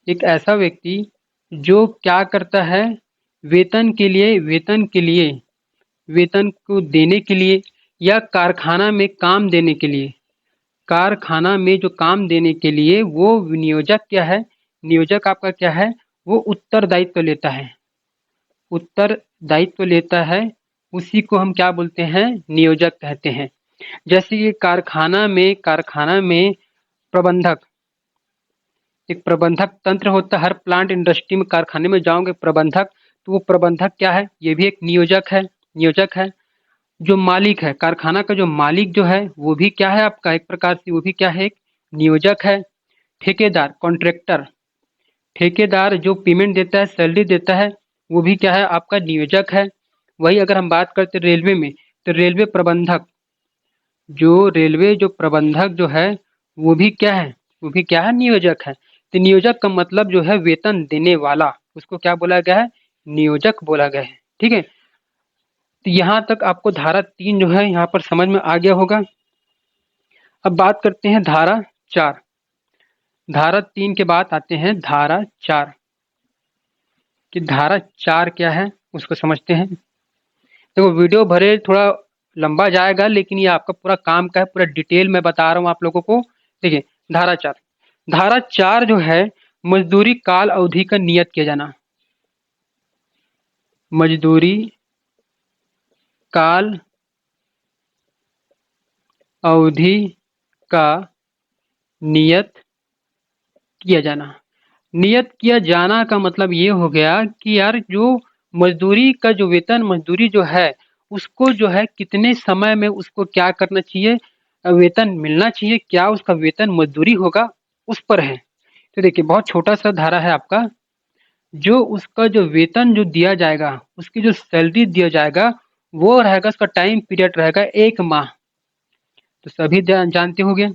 एक ऐसा व्यक्ति जो क्या करता है, वेतन के लिए, वेतन के लिए, वेतन को देने के लिए, या कारखाना में काम देने के लिए, कारखाना में जो काम देने के लिए वो नियोजक क्या है, नियोजक आपका क्या है, वो उत्तरदायित्व लेता है, उत्तरदायित्व लेता है। उसी को हम क्या बोलते हैं, नियोजक कहते हैं। जैसे कि कारखाना में प्रबंधक, एक प्रबंधक तंत्र होता है। हर प्लांट इंडस्ट्री में, कारखाने में जाओगे प्रबंधक, तो वो प्रबंधक क्या है, ये भी एक नियोजक है, नियोजक है। जो मालिक है, कारखाना का जो मालिक जो है वो भी क्या है आपका, एक प्रकार से वो भी क्या है, एक नियोजक है। ठेकेदार, कॉन्ट्रैक्टर, ठेकेदार जो पेमेंट देता है, सैलरी देता है, वो भी क्या है आपका, नियोजक है। वही अगर हम बात करते रेलवे में, तो रेलवे प्रबंधक, जो रेलवे जो प्रबंधक जो है वो भी क्या है, वो भी क्या है, नियोजक है। तो नियोजक का मतलब जो है वेतन देने वाला, उसको क्या बोला गया है, नियोजक बोला गया है, ठीक है। तो यहाँ तक आपको धारा 3 जो है यहाँ पर समझ में आ गया होगा। अब बात करते हैं धारा 4। धारा 3 के बाद आते हैं धारा 4, कि धारा 4 क्या है उसको समझते हैं। देखो वीडियो भरे थोड़ा लंबा जाएगा, लेकिन ये आपका पूरा काम का है, पूरा डिटेल में बता रहा हूँ आप लोगों को। देखिए, धारा 4। धारा 4 जो है, मजदूरी काल अवधि का नियत किया जाना। मजदूरी काल अवधि का नियत किया जाना। नियत किया जाना का मतलब ये हो गया कि यार जो मजदूरी का जो वेतन मजदूरी जो है, उसको जो है कितने समय में उसको क्या करना चाहिए, वेतन मिलना चाहिए, क्या उसका वेतन मजदूरी होगा, उस पर है। तो देखिए, बहुत छोटा सा धारा है आपका। जो उसका जो वेतन जो दिया जाएगा, उसकी जो सैलरी दिया जाएगा, वो रहेगा, उसका टाइम पीरियड रहेगा 1 माह। तो सभी जानते होंगे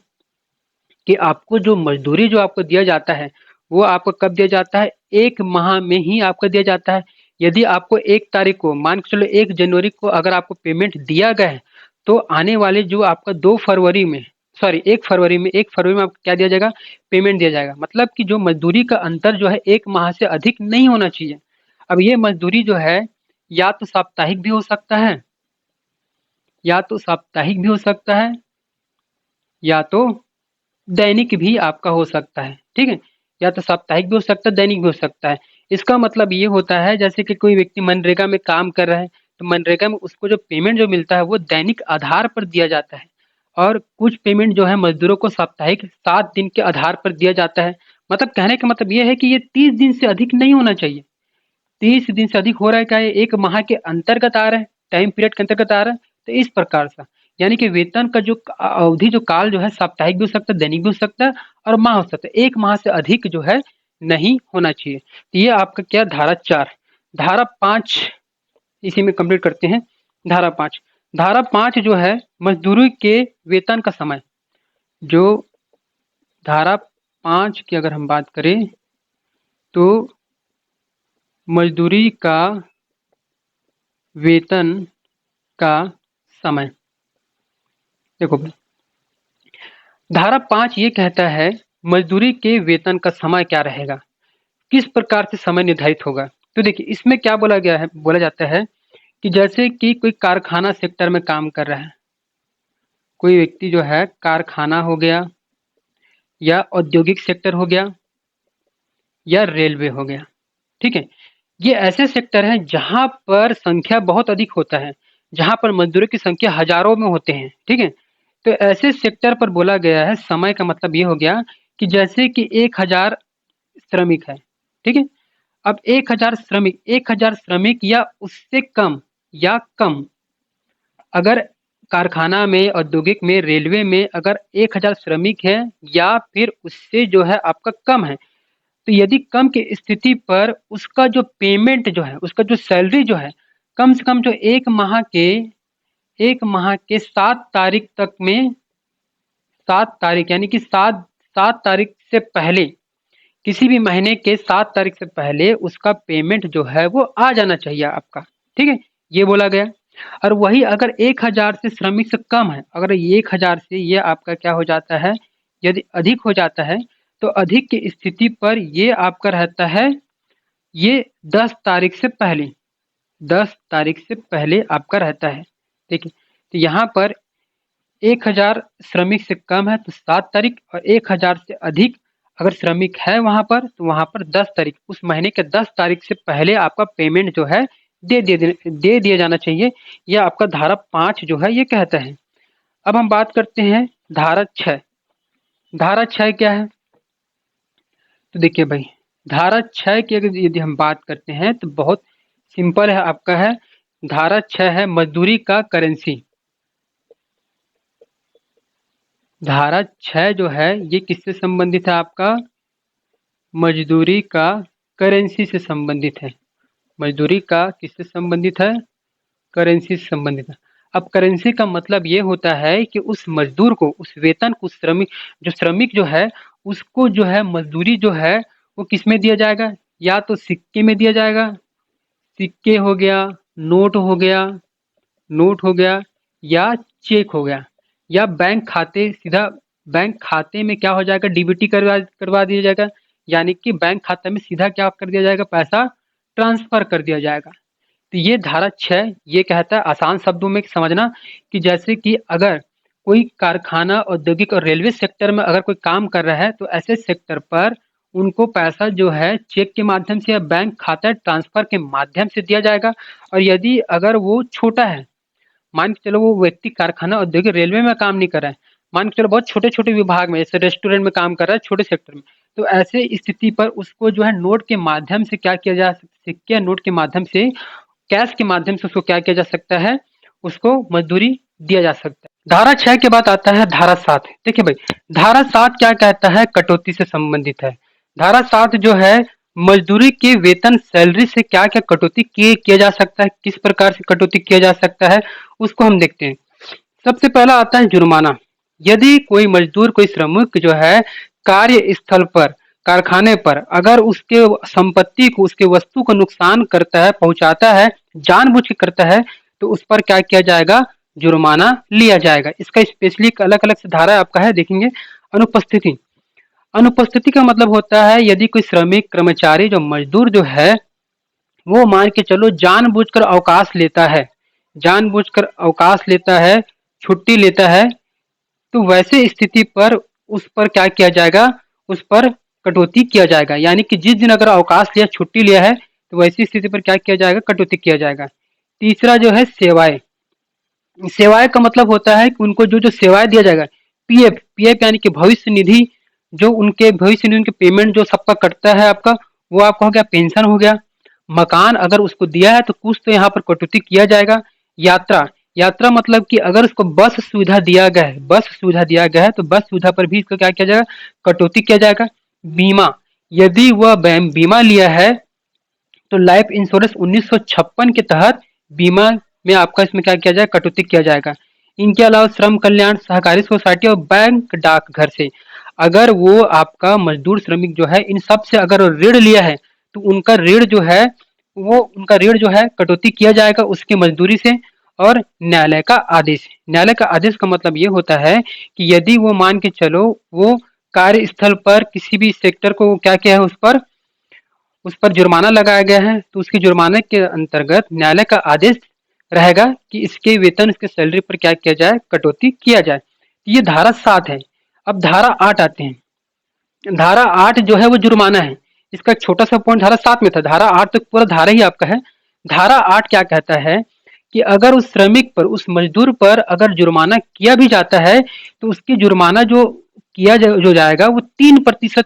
कि आपको जो मजदूरी जो आपको दिया जाता है, वो आपको कब दिया जाता है, 1 माह में ही आपको दिया जाता है। यदि आपको 1 तारीख को, मान के चलो 1 जनवरी को अगर आपको पेमेंट दिया गया है, तो आने वाले जो आपका 2 फरवरी में, सॉरी 1 फरवरी में आपको क्या दिया जाएगा, पेमेंट दिया जाएगा। मतलब कि जो मजदूरी का अंतर जो है 1 माह से अधिक नहीं होना चाहिए। अब ये मजदूरी जो है, या तो साप्ताहिक भी हो सकता है, या तो साप्ताहिक भी हो सकता है, या तो दैनिक भी आपका हो सकता है। ठीक है, या तो साप्ताहिक भी हो सकता है, दैनिक भी हो सकता है। इसका मतलब ये होता है, जैसे कि कोई व्यक्ति मनरेगा में काम कर रहा है, तो मनरेगा में उसको जो पेमेंट जो मिलता है वो दैनिक आधार पर दिया जाता है, और कुछ पेमेंट जो है मजदूरों को साप्ताहिक 7 दिन के आधार पर दिया जाता है। मतलब कहने का मतलब ये है कि ये 30 दिन से अधिक नहीं होना चाहिए। 30 दिन से अधिक हो रहा है क्या, ये 1 माह के अंतर्गत आ रहा है, टाइम पीरियड के अंतर्गत आ रहा है। तो इस प्रकार से यानी कि वेतन का जो अवधि जो काल जो है, साप्ताहिक भी हो सकता है, दैनिक भी हो सकता है, और माह हो सकता है। 1 माह से अधिक जो है नहीं होना चाहिए। तो ये आपका क्या, धारा 4। धारा 5 इसी में कंप्लीट करते हैं। धारा 5। धारा 5 जो है, मजदूरी के वेतन का समय। जो धारा 5 की अगर हम बात करें, तो मजदूरी का वेतन का समय। देखो, धारा 5 ये कहता है, मजदूरी के वेतन का समय क्या रहेगा, किस प्रकार से समय निर्धारित होगा। तो देखिए, इसमें क्या बोला गया है, बोला जाता है कि जैसे कि कोई कारखाना सेक्टर में काम कर रहा है, कोई व्यक्ति जो है, कारखाना हो गया, या औद्योगिक सेक्टर हो गया, या रेलवे हो गया। ठीक है, ये ऐसे सेक्टर हैं जहां पर संख्या बहुत अधिक होता है, जहां पर मजदूरों की संख्या हजारों में होते हैं। ठीक है, तो ऐसे सेक्टर पर बोला गया है, समय का मतलब ये हो गया कि जैसे कि 1,000 श्रमिक है। ठीक है, अब 1,000 श्रमिक या उससे कम, या कम, अगर कारखाना में, औद्योगिक में, रेलवे में अगर 1,000 श्रमिक है, या फिर उससे जो है आपका कम है, तो यदि कम की स्थिति पर उसका जो पेमेंट जो है, उसका जो सैलरी जो है, कम से कम जो 1 माह के 7 तारीख तक में, 7 तारीख यानी कि 7 तारीख से पहले, किसी भी महीने के 7 तारीख से पहले उसका पेमेंट जो है वो आ जाना चाहिए आपका। ठीक है, ये बोला गया। और वही अगर 1,000 से श्रमिक से कम है, अगर 1,000 से ये आपका क्या हो जाता है, यदि अधिक हो जाता है, तो अधिक की स्थिति पर ये आपका रहता है, ये 10 तारीख से पहले, 10 तारीख से पहले आपका रहता है। ठीक है, तो यहाँ पर 1,000 श्रमिक से कम है तो 7 तारीख, और 1,000 से अधिक अगर श्रमिक है वहां पर, तो वहां पर 10 तारीख, उस महीने के 10 तारीख से पहले आपका पेमेंट जो है दे दिया जाना चाहिए। यह आपका धारा 5 जो है ये कहता है। अब हम बात करते हैं धारा 6। धारा 6 क्या है, तो देखिए भाई, धारा 6 की अगर यदि हम बात करते हैं तो बहुत सिंपल है, आपका है धारा 6 है, मजदूरी का करेंसी। धारा 6 जो है ये किससे संबंधित है, आपका मजदूरी का करेंसी से संबंधित है। मजदूरी का किससे संबंधित है, करेंसी से संबंधित है। अब करेंसी का मतलब ये होता है कि उस मजदूर को, उस वेतन को, श्रमिक जो है, उसको जो है मजदूरी जो है वो किस में दिया जाएगा, या तो सिक्के में दिया जाएगा, सिक्के हो गया, नोट हो गया, नोट हो गया, या चेक हो गया, या बैंक खाते, सीधा बैंक खाते में क्या हो जाएगा, डीबीटी करवा करवा दिया जाएगा, यानी कि बैंक खाते में सीधा क्या कर दिया जाएगा, पैसा ट्रांसफर कर दिया जाएगा। तो ये धारा 6 ये कहता है आसान शब्दों में समझना कि जैसे कि अगर कोई कारखाना, औद्योगिक और रेलवे सेक्टर में अगर कोई काम कर रहा है तो ऐसे सेक्टर पर उनको पैसा जो है चेक के माध्यम से या बैंक खाता ट्रांसफर के माध्यम से दिया जाएगा। और यदि अगर वो छोटा है, मान के चलो वो व्यक्ति कारखाना, औद्योगिक, रेलवे में काम नहीं कर रहा है, मान के चलो बहुत छोटे-छोटे विभाग में जैसे रेस्टोरेंट में काम कर रहा है, छोटे सेक्टर में, तो ऐसे स्थिति पर उसको जो है नोट के माध्यम से क्या किया जा सिक्के या नोट के माध्यम से, कैश के माध्यम से उसको क्या किया जा सकता है, उसको मजदूरी दिया जा सकता है। धारा 6 के बाद आता है धारा 7। देखिए भाई, धारा 7 क्या कहता है, कटौती से संबंधित है। धारा 7 जो है मजदूरी के वेतन, सैलरी से क्या-क्या कटौती किया जा सकता है, किस प्रकार से कटौती किया जा सकता है, उसको हम देखते हैं। सबसे पहला आता है जुर्माना। यदि कोई मजदूर, कोई श्रमिक जो है कार्यस्थल पर, कारखाने पर अगर उसके संपत्ति को, उसके वस्तु को नुकसान करता है, पहुंचाता है, जानबूझ के करता है, तो उस पर क्या किया जाएगा, जुर्माना लिया जाएगा। इसका स्पेशली एक अलग अलग से धारा आपका है, देखेंगे। अनुपस्थिति। अनुपस्थिति का मतलब होता है यदि कोई श्रमिक, कर्मचारी, जो मजदूर जो है वो मान के चलो जानबूझकर अवकाश लेता है, जानबूझकर अवकाश लेता है, छुट्टी लेता है, तो वैसे स्थिति पर उस पर क्या किया जाएगा, उस पर कटौती किया जाएगा। यानी कि जिस दिन अगर अवकाश लिया, छुट्टी लिया है, तो वैसी स्थिति पर क्या किया जाएगा, कटौती किया जाएगा। तीसरा जो है सेवाएं। सेवाएं का मतलब होता है कि उनको जो जो सेवाएं दिया जाएगा, पीएफ, पीएफ यानी कि भविष्य निधि, जो उनके भविष्य निधि उनके पेमेंट जो सबका कटता है आपका, वो आपका हो गया, पेंशन हो गया। मकान अगर उसको दिया है तो कुछ तो यहाँ पर कटौती किया जाएगा। यात्रा, यात्रा मतलब कि अगर उसको बस सुविधा दिया गया है, बस सुविधा दिया गया है, तो बस सुविधा पर भी इसको क्या किया जाएगा, कटौती किया जाएगा। बीमा, यदि वह बीमा लिया है तो लाइफ इंश्योरेंस 1956 के तहत बीमा में आपका इसमें क्या किया जाए, कटौती किया जाएगा। इनके अलावा श्रम कल्याण, सहकारी सोसाइटी और बैंक डाकघर से अगर वो आपका मजदूर, श्रमिक जो है, इन सब से अगर ऋण लिया है तो उनका ऋण जो है, वो उनका ऋण जो है कटौती किया जाएगा उसकी मजदूरी से। और न्यायालय का आदेश, न्यायालय का आदेश का मतलब ये होता है कि यदि वो मान के चलो वो कार्यस्थल पर किसी भी सेक्टर को क्या किया है, उस पर जुर्माना लगाया गया है, तो उसके जुर्माने के अंतर्गत न्यायालय का आदेश रहेगा कि इसके वेतन, इसके सैलरी पर क्या किया जाए, कटौती किया जाए। ये धारा 7 है। अब धारा 8 आते हैं। धारा 8 जो है वो जुर्माना है। इसका एक छोटा सा पॉइंट धारा 7 में था, धारा 8 तक पूरा धारा ही आपका है। धारा 8 क्या कहता है कि अगर उस श्रमिक पर, उस मजदूर पर अगर जुर्माना किया भी जाता है तो उसकी जुर्माना जो जो जाएगा वो 3%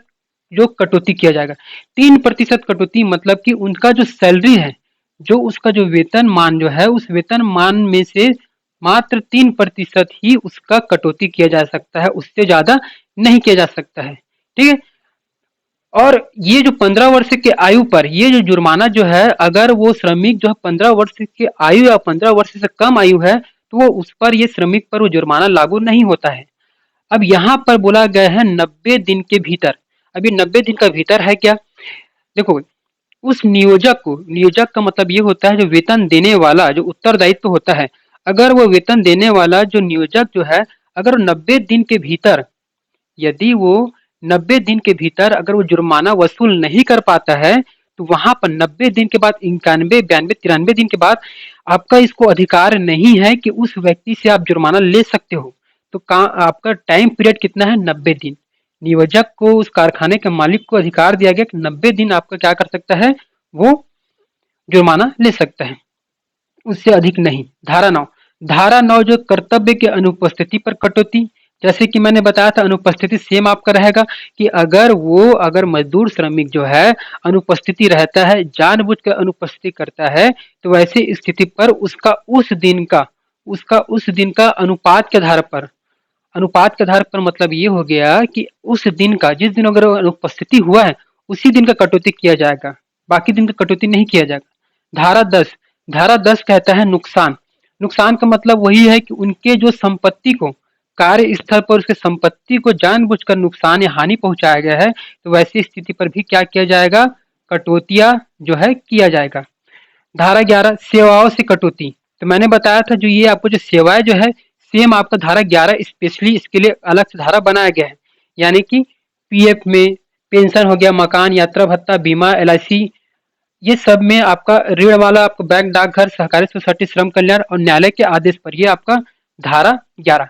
जो कटौती किया जाएगा। 3% कटौती मतलब कि उनका जो सैलरी है, जो उसका जो वेतन मान जो है, उस वेतन मान में से मात्र 3% ही उसका कटौती किया जा सकता है, उससे ज्यादा नहीं किया जा सकता है। ठीक है। और ये जो 15 वर्ष के आयु पर ये जो जुर्माना जो है, अगर वो श्रमिक जो है 15 वर्ष की आयु या 15 वर्ष से कम आयु है तो वो उस पर, ये श्रमिक पर वो जुर्माना लागू नहीं होता है। अब यहाँ पर बोला गया है 90 दिन के भीतर। अब ये 90 दिन का भीतर है क्या, देखो, उस नियोजक को, नियोजक का मतलब ये होता है जो वेतन देने वाला, जो उत्तरदायित्व तो होता है, अगर वो वेतन देने वाला जो नियोजक जो है, अगर 90 दिन के भीतर, यदि वो 90 दिन के भीतर अगर वो जुर्माना वसूल नहीं कर पाता है, तो वहां पर 90 दिन के बाद, 91, 92, 93 दिन के बाद आपका इसको अधिकार नहीं है कि उस व्यक्ति से आप जुर्माना ले सकते हो। तो आपका टाइम पीरियड कितना है, 90 दिन। नियोजक को, उस कारखाने के मालिक को अधिकार दिया गया कि 90 दिन आपका क्या कर सकता है, वो जुर्माना ले सकता है, उससे अधिक नहीं। धारा 9। धारा 9 जो कर्तव्य के अनुपस्थिति पर कटौती, जैसे कि मैंने बताया था अनुपस्थिति सेम आपका रहेगा कि अगर मजदूर, श्रमिक जो है अनुपस्थिति रहता है, जानबूझकर अनुपस्थिति करता है, तो वैसी स्थिति पर उसका उस दिन का अनुपात के आधार पर, अनुपात के आधार पर मतलब ये हो गया कि उस दिन का, जिस दिन अगर अनुपस्थिति हुआ है उसी दिन का कटौती किया जाएगा, बाकी दिन का कटौती नहीं किया जाएगा। धारा 10। धारा 10 कहता है नुकसान। नुकसान का मतलब वही है कि उनके जो संपत्ति को, कार्यस्थल पर उसके संपत्ति को जानबूझकर नुकसान या हानि पहुंचाया गया है, तो वैसी स्थिति पर भी क्या किया जाएगा, कटौतियां जो है किया जाएगा। धारा 11 सेवाओं से कटौती। तो मैंने बताया था जो ये आपको जो सेवाएं जो है, सेम आपका धारा 11 स्पेशली इसके लिए अलग से धारा बनाया गया है। यानी कि पीएफ में पेंशन हो गया, मकान, यात्रा भत्ता, बीमा, एलआईसी, ये सब में आपका ऋण वाला आपका बैंक, डाकघर, सहकारी सोसाइटी, श्रम कल्याण और न्यायालय के आदेश पर, ये आपका धारा 11।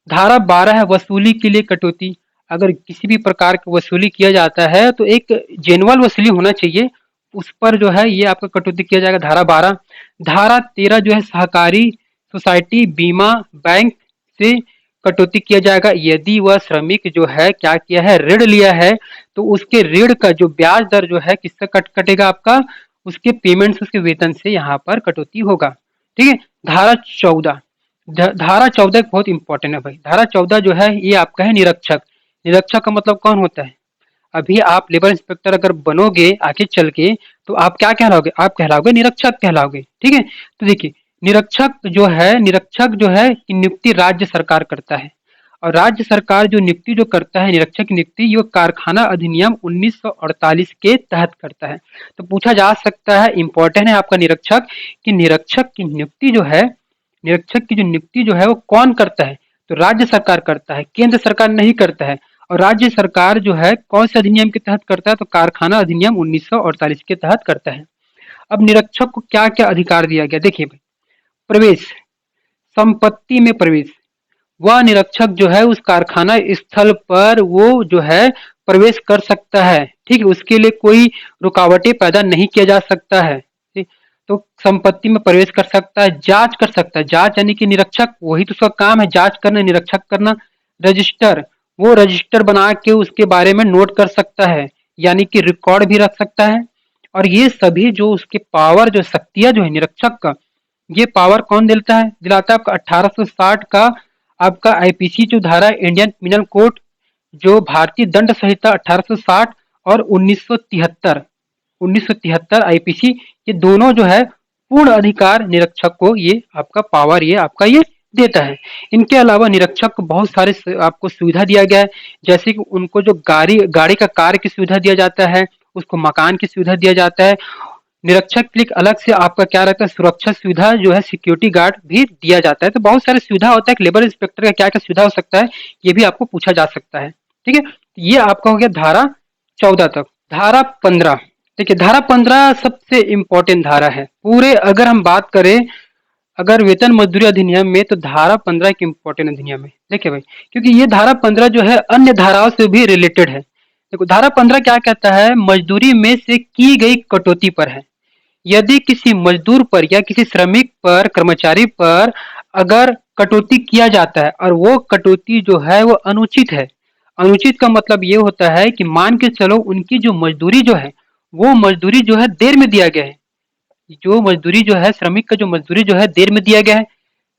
धारा 12 है वसूली के लिए कटौती। अगर किसी भी प्रकार की वसूली किया जाता है तो एक जेनुअल वसूली होना चाहिए, उस पर जो है ये आपका कटौती किया जाएगा, धारा 12। धारा 13 जो है सहकारी सोसाइटी, बीमा, बैंक से कटौती किया जाएगा यदि वह श्रमिक जो है क्या किया है, ऋण लिया है, तो उसके ऋण का जो ब्याज दर जो है किससे कटेगा आपका, उसके पेमेंट से, उसके वेतन से यहाँ पर कटौती होगा। ठीक है। धारा 14, धारा 14 बहुत इंपॉर्टेंट है भाई। धारा 14 जो है ये आपका है निरीक्षक। निरीक्षक का मतलब कौन होता है? अभी आप लेबर इंस्पेक्टर अगर बनोगे आगे चल के, तो आप क्या कहलाओगे? आप कहलाओगे निरीक्षक कहलाओगे। ठीक है। तो देखिए, निरीक्षक जो है कि नियुक्ति राज्य सरकार करता है, और राज्य सरकार जो नियुक्ति जो करता है, निरीक्षक की नियुक्ति, ये कारखाना अधिनियम 1948 के तहत करता है। तो पूछा जा सकता है, इंपॉर्टेंट है आपका निरीक्षक, कि निरीक्षक की नियुक्ति जो है, निरीक्षक की जो नियुक्ति जो है वो कौन करता है? तो राज्य सरकार करता है, केंद्र सरकार नहीं करता है। और राज्य सरकार जो है कौन से अधिनियम के तहत करता है? तो कारखाना अधिनियम 1948 के तहत करता है। अब निरीक्षक को क्या क्या अधिकार दिया गया, देखिए भाई। प्रवेश, संपत्ति में प्रवेश, वह निरीक्षक जो है उस कारखाना स्थल पर वो जो है प्रवेश कर सकता है। ठीक है, उसके लिए कोई रुकावटें पैदा नहीं किया जा सकता है। ठीक, तो संपत्ति में प्रवेश कर सकता है, जांच कर सकता है, जांच यानी कि निरीक्षक वही तो उसका काम है, जांच करना, निरीक्षक करना। रजिस्टर, वो रजिस्टर बना के उसके बारे में नोट कर सकता है, यानी कि रिकॉर्ड भी रख सकता है। और ये सभी जो उसके पावर, जो शक्तियां जो है निरीक्षक का, ये पावर कौन दिलाता है आपका 1860 का आपका आईपीसी जो धारा, इंडियन पिनल कोड, जो भारतीय दंड संहिता 1860 और 1973 आईपीसी, ये दोनों जो है पूर्ण अधिकार निरीक्षक को ये आपका पावर ये आपका ये देता है। इनके अलावा निरीक्षक को बहुत सारे आपको सुविधा दिया गया है, जैसे कि उनको जो गाड़ी गाड़ी का कार्य की सुविधा दिया जाता है, उसको मकान की सुविधा दिया जाता है। निरीक्षक के लिए अलग से आपका क्या रहता है, सुरक्षा सुविधा जो है, सिक्योरिटी गार्ड भी दिया जाता है। तो बहुत सारे सुविधा होता है कि लेबर इंस्पेक्टर का क्या क्या सुविधा हो सकता है, ये भी आपको पूछा जा सकता है। ठीक है, ये आपका हो गया धारा 14 तक। धारा 15, देखिए धारा 15 सबसे इंपॉर्टेंट धारा है पूरे, अगर हम बात करें अगर वेतन मजदूरी अधिनियम में, तो धारा 15 एक इम्पोर्टेंट अधिनियम है। देखिए भाई, क्योंकि ये धारा 15 जो है अन्य धाराओं से भी रिलेटेड है। देखो धारा 15 क्या कहता है, मजदूरी में से की गई कटौती पर है। यदि किसी मजदूर पर या किसी श्रमिक पर, कर्मचारी पर अगर कटौती किया जाता है और वो कटौती जो है वो अनुचित है, अनुचित का मतलब ये होता है कि मान के चलो उनकी जो मजदूरी जो है, वो मजदूरी जो है देर में दिया गया है, जो मजदूरी जो है श्रमिक का जो मजदूरी जो है देर में दिया गया है,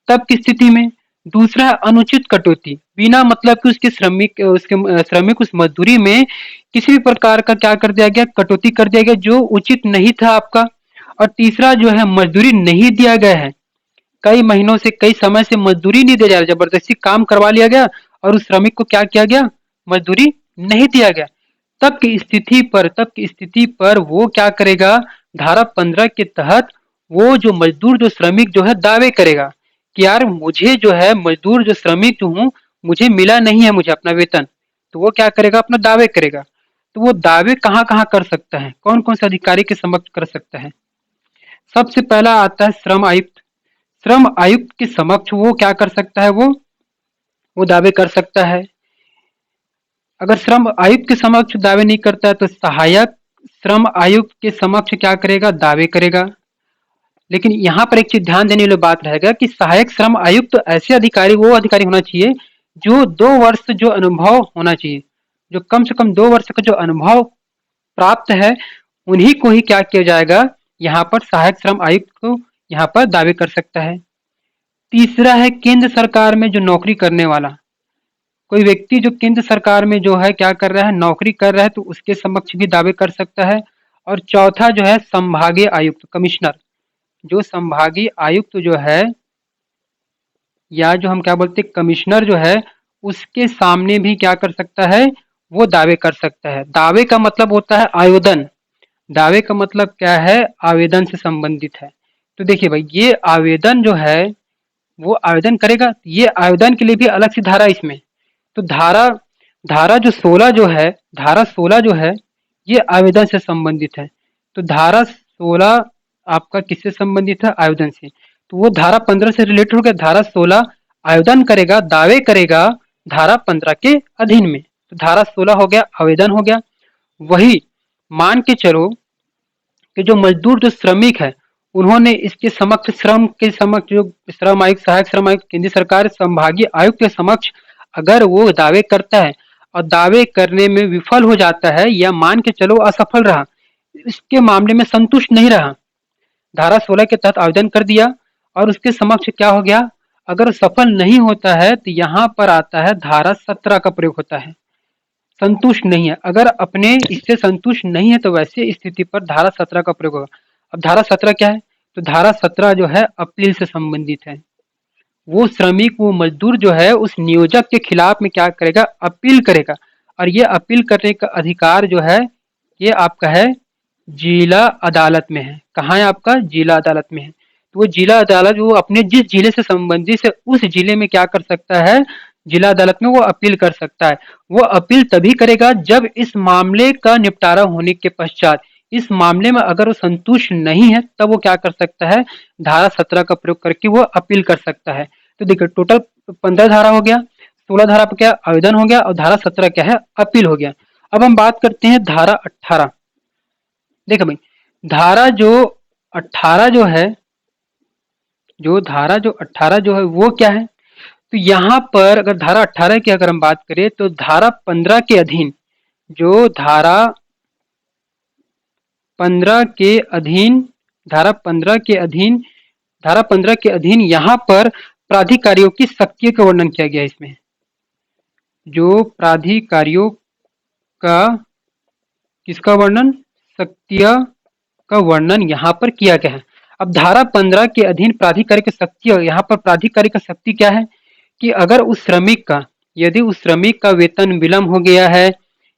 तब की स्थिति में। दूसरा है अनुचित कटौती, बिना मतलब कि श्रमिक उस मजदूरी में किसी भी प्रकार का क्या कर दिया गया, कटौती कर दिया गया जो उचित नहीं था आपका। और तीसरा जो है मजदूरी नहीं दिया गया है, कई महीनों से, कई समय से मजदूरी नहीं दिया जा रहा, जबरदस्ती काम करवा लिया गया और उस श्रमिक को क्या किया गया, मजदूरी नहीं दिया गया। तब की स्थिति पर वो क्या करेगा, धारा 15 के तहत वो जो मजदूर, जो श्रमिक जो है दावे करेगा कि यार मुझे जो है मजदूर, जो श्रमिक जो हूँ, मुझे मिला नहीं है मुझे अपना वेतन। तो वो क्या करेगा, अपना दावे करेगा। तो वो दावे कहाँ कहाँ कर सकता है, कौन कौन से अधिकारी के समक्ष कर सकता है? सबसे पहला आता है श्रम आयुक्त। श्रम आयुक्त के समक्ष वो क्या कर सकता है, वो दावे कर सकता है। अगर श्रम आयुक्त के समक्ष दावे नहीं करता है तो सहायक श्रम आयुक्त के समक्ष क्या करेगा, दावे करेगा। लेकिन यहाँ पर एक चीज ध्यान देने वाली बात रहेगा कि सहायक श्रम आयुक्त तो ऐसे अधिकारी, वो अधिकारी होना चाहिए जो 2 वर्ष जो अनुभव होना चाहिए, जो कम से कम 2 वर्ष का जो अनुभव प्राप्त है, उन्हीं को ही क्या किया जाएगा, यहाँ पर सहायक श्रम आयुक्त को यहाँ पर दावे कर सकता है। तीसरा है केंद्र सरकार में जो नौकरी करने वाला कोई व्यक्ति, जो केंद्र सरकार में जो है क्या कर रहा है, नौकरी कर रहा है, तो उसके समक्ष भी दावे कर सकता है। और चौथा जो है संभागीय आयुक्त, कमिश्नर, जो संभागीय आयुक्त जो है, या जो हम क्या बोलते हैं कमिश्नर जो है, उसके सामने भी क्या कर सकता है, वो दावे कर सकता है। दावे का मतलब होता है आवेदन, दावे का मतलब क्या है, आवेदन से संबंधित है। तो देखिए भाई, ये आवेदन जो है वो आवेदन करेगा, ये आवेदन के लिए भी अलग सी धारा इसमें। तो धारा धारा जो 16 जो है, धारा 16 जो है, ये आवेदन से संबंधित है। तो धारा 16 आपका किससे संबंधित है? आवेदन से। तो वो धारा 15 से रिलेटेड हो गया। धारा 16 आवेदन करेगा, दावे करेगा धारा 15 के अधीन में। तो धारा 16 हो गया, आवेदन हो गया। वही मान के चलो कि जो मजदूर, जो श्रमिक है, उन्होंने इसके समक्ष, श्रम के समक्ष, जो श्रम आयुक्त, सहायक श्रम आयुक्त, केंद्रीय सरकार, संभागीय आयुक्त के समक्ष अगर वो दावे करता है और दावे करने में विफल हो जाता है या मान के चलो असफल रहा, इसके मामले में संतुष्ट नहीं रहा, धारा 16 के तहत आवेदन कर दिया और उसके समक्ष क्या हो गया, अगर सफल नहीं होता है तो यहाँ पर आता है धारा 17 का प्रयोग होता है। संतुष्ट नहीं है, अगर अपने इससे संतुष्ट नहीं है तो वैसे स्थिति पर धारा 17 का प्रयोग होगा। अब धारा 17 क्या है? तो धारा 17 जो है अपील से संबंधित है। वो श्रमिक, वो मजदूर जो है उस नियोजक के खिलाफ में क्या करेगा? अपील करेगा। और ये अपील करने का अधिकार जो है ये आपका है जिला अदालत में है। कहाँ है आपका? जिला अदालत में है। तो वो जिला अदालत, वो अपने जिस जिले से संबंधित है उस जिले में क्या कर सकता है? जिला अदालत में वो अपील कर सकता है। वो अपील तभी करेगा जब इस मामले का निपटारा होने के पश्चात, इस मामले में अगर वो संतुष्ट नहीं है तब वो क्या कर सकता है? धारा 17 का प्रयोग करके वो अपील कर सकता है। तो देखिए टोटल 15 धारा हो गया, 16 धारा पर क्या आवेदन हो गया और धारा 17 क्या है? अपील हो गया। अब हम बात करते हैं धारा 18। देखो भाई, धारा जो 18 जो है, धारा जो 18 जो है वो क्या है? तो यहाँ पर अगर धारा 18 की अगर हम बात करें तो धारा 15 के अधीन, जो धारा 15 के अधीन, धारा 15 के अधीन, धारा 15 के अधीन यहाँ पर प्राधिकारियों की शक्तियों का वर्णन किया गया है। इसमें जो प्राधिकारियों का, किसका वर्णन? शक्तियां का वर्णन यहाँ पर किया गया है। अब धारा 15 के अधीन प्राधिकारी की शक्ति, यहाँ पर प्राधिकारी का शक्ति क्या है कि अगर उस श्रमिक का, यदि उस श्रमिक का वेतन विलम्ब हो गया है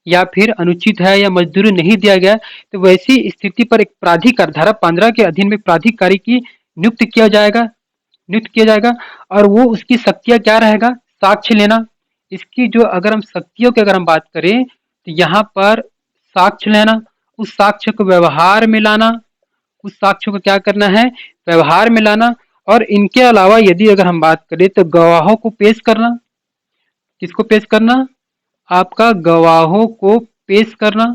या फिर अनुचित है या मजदूरी नहीं दिया गया, तो वैसी स्थिति पर एक प्राधिकार, धारा 15 के अधीन में प्राधिकारी की नियुक्त किया जाएगा और वो उसकी शक्तियां क्या रहेगा? साक्ष्य लेना। इसकी जो अगर हम शक्तियों की अगर हम बात करें तो यहाँ पर साक्ष्य लेना, उस साक्ष्य को व्यवहार में लाना, उस साक्ष्य को क्या करना है? व्यवहार में लाना। और इनके अलावा यदि अगर हम बात करें तो गवाहों को पेश करना। किसको पेश करना? आपका गवाहों को पेश करना।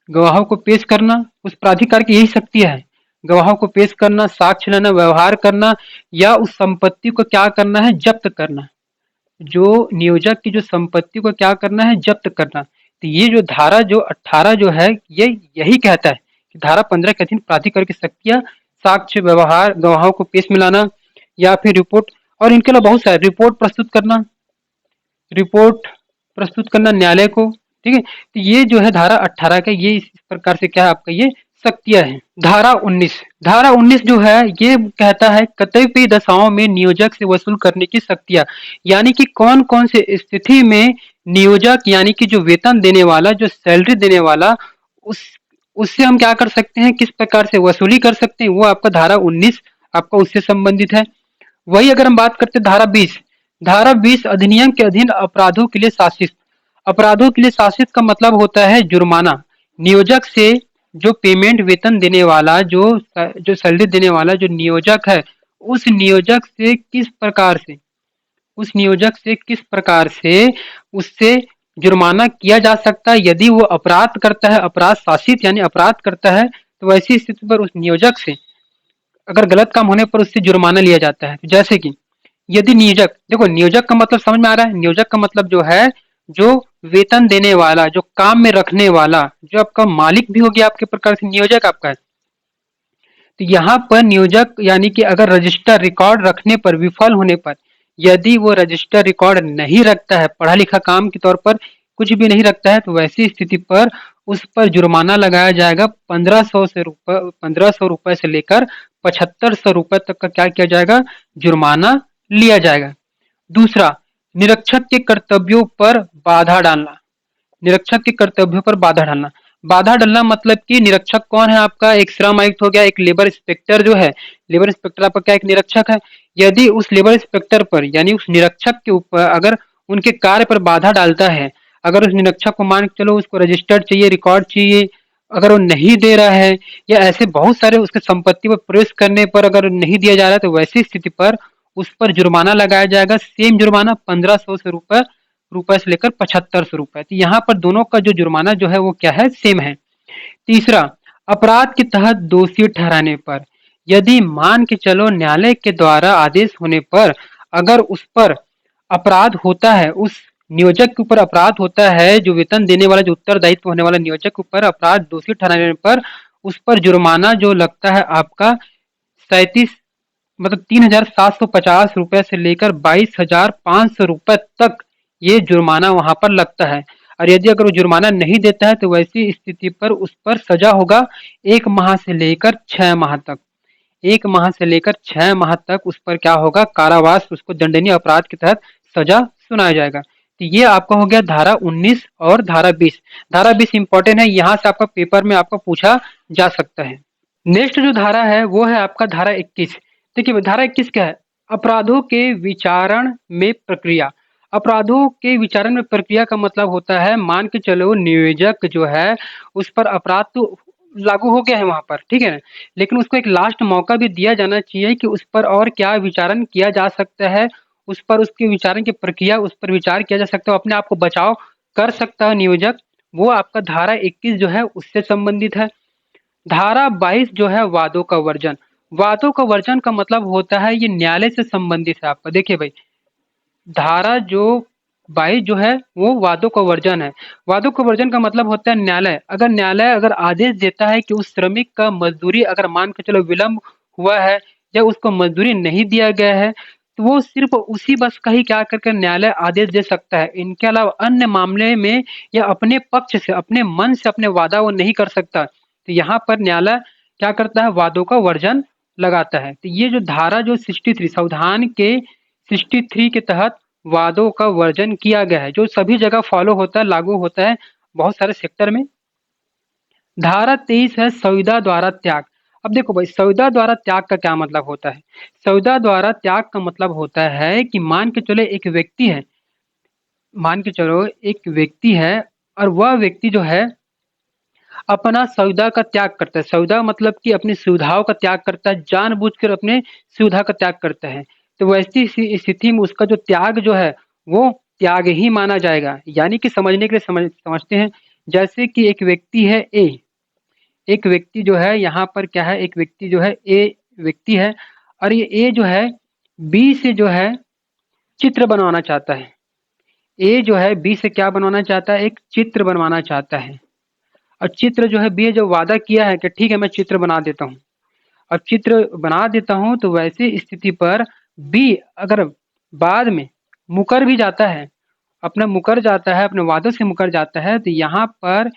गवाहों को पेश करना उस प्राधिकार की यही शक्ति है। गवाहों को पेश करना, साक्ष्य लेना, व्यवहार करना या उस संपत्ति को क्या करना है? जब्त करना। जो नियोजक की जो संपत्ति को क्या करना है? जब्त करना। तो ये जो धारा जो 18 जो है ये यही कहता है कि धारा 15 के अधीन प्राधिकार की शक्तियां साक्ष्य, व्यवहार, गवाहों को पेश में लाना या फिर रिपोर्ट, और इनके अलावा बहुत सारे रिपोर्ट प्रस्तुत करना न्यायालय को। ठीक है, तो ये जो है धारा 18 का ये इस प्रकार से क्या है आपका ये शक्तियां हैं। धारा 19 जो है ये कहता है कतिपय दशाओं में नियोजक से वसूल करने की शक्तियां, यानी कि कौन कौन से स्थिति में नियोजक यानी कि जो वेतन देने वाला, जो सैलरी देने वाला, उस उससे हम क्या कर सकते हैं, किस प्रकार से वसूली कर सकते हैं, वो आपका धारा 19 आपका उससे संबंधित है। वही अगर हम बात करते हैं धारा 20 अधिनियम के अधीन अपराधों के लिए शासित। अपराधों के लिए शासित का मतलब होता है जुर्माना। नियोजक से जो पेमेंट, वेतन देने वाला, जो सैलरी देने वाला जो नियोजक है, उस नियोजक से किस प्रकार से उससे जुर्माना किया जा सकता है यदि वो अपराध करता है, अपराध शासित यानी अपराध करता है, तो वैसी स्थिति पर उस नियोजक से अगर गलत काम होने पर उससे जुर्माना लिया जाता है। जैसे कि यदि नियोजक, देखो नियोजक का मतलब समझ में आ रहा है? नियोजक का मतलब जो है जो वेतन देने वाला, जो काम में रखने वाला, जो आपका मालिक भी हो गया आपके प्रकार से नियोजक आपका है। तो यहाँ पर नियोजक यानी कि अगर रजिस्टर रिकॉर्ड रखने पर विफल होने पर, यदि वो रजिस्टर रिकॉर्ड नहीं रखता है, पढ़ा लिखा काम के तौर पर कुछ भी नहीं रखता है, तो वैसी स्थिति पर उस पर जुर्माना लगाया जाएगा 1500 रुपए से लेकर 7500 रुपए तक का क्या किया जाएगा? जुर्माना लिया जाएगा। दूसरा, निरीक्षक के कर्तव्यों पर बाधा डालना। निरीक्षक के कर्तव्यों पर बाधा डालना मतलब कि निरीक्षक कौन है आपका? एक श्रम आयुक्त हो गया, एक लेबर इंस्पेक्टर जो है, लेबर इंस्पेक्टर आपका क्या एक निरीक्षक है। यदि उस लेबर इंस्पेक्टर पर यानी उस निरीक्षक के ऊपर अगर उनके कार्य पर बाधा डालता है, अगर उस निरीक्षक को मान के चलो उसको रजिस्टर्ड चाहिए, रिकॉर्ड चाहिए, अगर वो नहीं दे रहा है या ऐसे बहुत सारे उसके संपत्ति पर प्रवेश करने पर अगर नहीं दिया जा रहा है तो वैसी स्थिति पर उस पर जुर्माना लगाया जाएगा। सेम जुर्माना 1500 से रुपए रुपए से लेकर 7500 रुपए। तो यहाँ पर दोनों का जो जुर्माना जो है वो क्या है, सेम है। तीसरा, अपराध के तहत दोषी ठहराने पर, यदि मान के चलो न्यायालय के द्वारा आदेश होने पर अगर उस पर अपराध होता है, उस नियोजक के ऊपर अपराध होता है, जो वेतन देने वाला जो उत्तरदायित्व होने वाला नियोजक के ऊपर अपराध दोषी ठहराने पर उस पर जुर्माना जो लगता है आपका 37 मतलब 3750 रुपए से लेकर 22,500 रुपए तक ये जुर्माना वहां पर लगता है। और यदि अगर वो जुर्माना नहीं देता है तो वैसी स्थिति पर उस पर सजा होगा 1 माह से लेकर 6 माह तक। 1 माह से लेकर 6 माह तक उस पर क्या होगा, कारावास, उसको दंडनीय अपराध के तहत सजा सुनाया जाएगा। तो ये आपका हो गया धारा 19 और धारा 20। धारा 20 इंपॉर्टेंट है, यहाँ से आपका पेपर में आपको पूछा जा सकता है। नेक्स्ट जो धारा है वो है आपका धारा 21। देखिए धारा 21 क्या है, अपराधों के विचारण में प्रक्रिया। अपराधों के विचारण में प्रक्रिया का मतलब होता है, मान के चलो नियोजक जो है उस पर अपराध तो लागू हो गया है वहां पर, ठीक है ना, लेकिन उसको एक लास्ट मौका भी दिया जाना चाहिए कि उस पर और क्या विचारण किया जा सकता है, उस पर उसके विचारण की प्रक्रिया, उस पर विचार किया जा सकता है, अपने आप को बचाव कर सकता है नियोजक। वो आपका धारा 21 जो है उससे संबंधित है। धारा 22 जो है वादों का वर्जन। वादों का वर्जन का मतलब होता है ये न्यायालय से संबंधित है आपका। देखिए भाई, धारा जो 22 जो है वो वादों का वर्जन है। वादों का वर्जन का मतलब होता है न्यायालय अगर आदेश देता है कि उस श्रमिक का मजदूरी अगर मान के चलो विलंब हुआ है या उसको मजदूरी नहीं दिया गया है तो वो सिर्फ उसी बस का ही क्या करके न्यायालय आदेश दे सकता है। इनके अलावा अन्य मामले में या अपने पक्ष से अपने मन से अपने वादा वो नहीं कर सकता। तो यहाँ पर न्यायालय क्या करता है, वादों का वर्जन लगाता है। तो ये जो धारा जो 63 संविधान के 63 के तहत वादों का वर्जन किया गया है, जो सभी जगह फॉलो होता है, लागू होता है बहुत सारे सेक्टर में। धारा 23 है संविदा द्वारा त्याग। अब देखो भाई, संविदा द्वारा त्याग का क्या मतलब होता है। संविदा द्वारा त्याग का मतलब होता है कि मान के चलो एक व्यक्ति है, मान के चलो एक व्यक्ति है और वह व्यक्ति जो है अपना सुविधा का त्याग करता है। सुविधा मतलब कि अपनी सुविधाओं का त्याग करता है, जानबूझकर अपने सुविधा का त्याग करता है। तो वैसी स्थिति में उसका जो त्याग जो है वो त्याग ही माना जाएगा। यानी कि समझने के लिए समझते हैं, जैसे कि एक व्यक्ति है ए, एक व्यक्ति जो है यहाँ पर क्या है, एक व्यक्ति जो है ए व्यक्ति है और ये ए जो है बी से जो है चित्र बनवाना चाहता है। ए जो है बी से क्या बनवाना चाहता है, एक चित्र बनवाना चाहता है। और चित्र जो है बी जो वादा किया है कि ठीक है मैं चित्र बना देता हूँ, अब चित्र बना देता हूँ, तो वैसी स्थिति पर बी अगर बाद में मुकर भी जाता है, अपना मुकर जाता है, अपने वादों से मुकर जाता है, तो यहाँ पर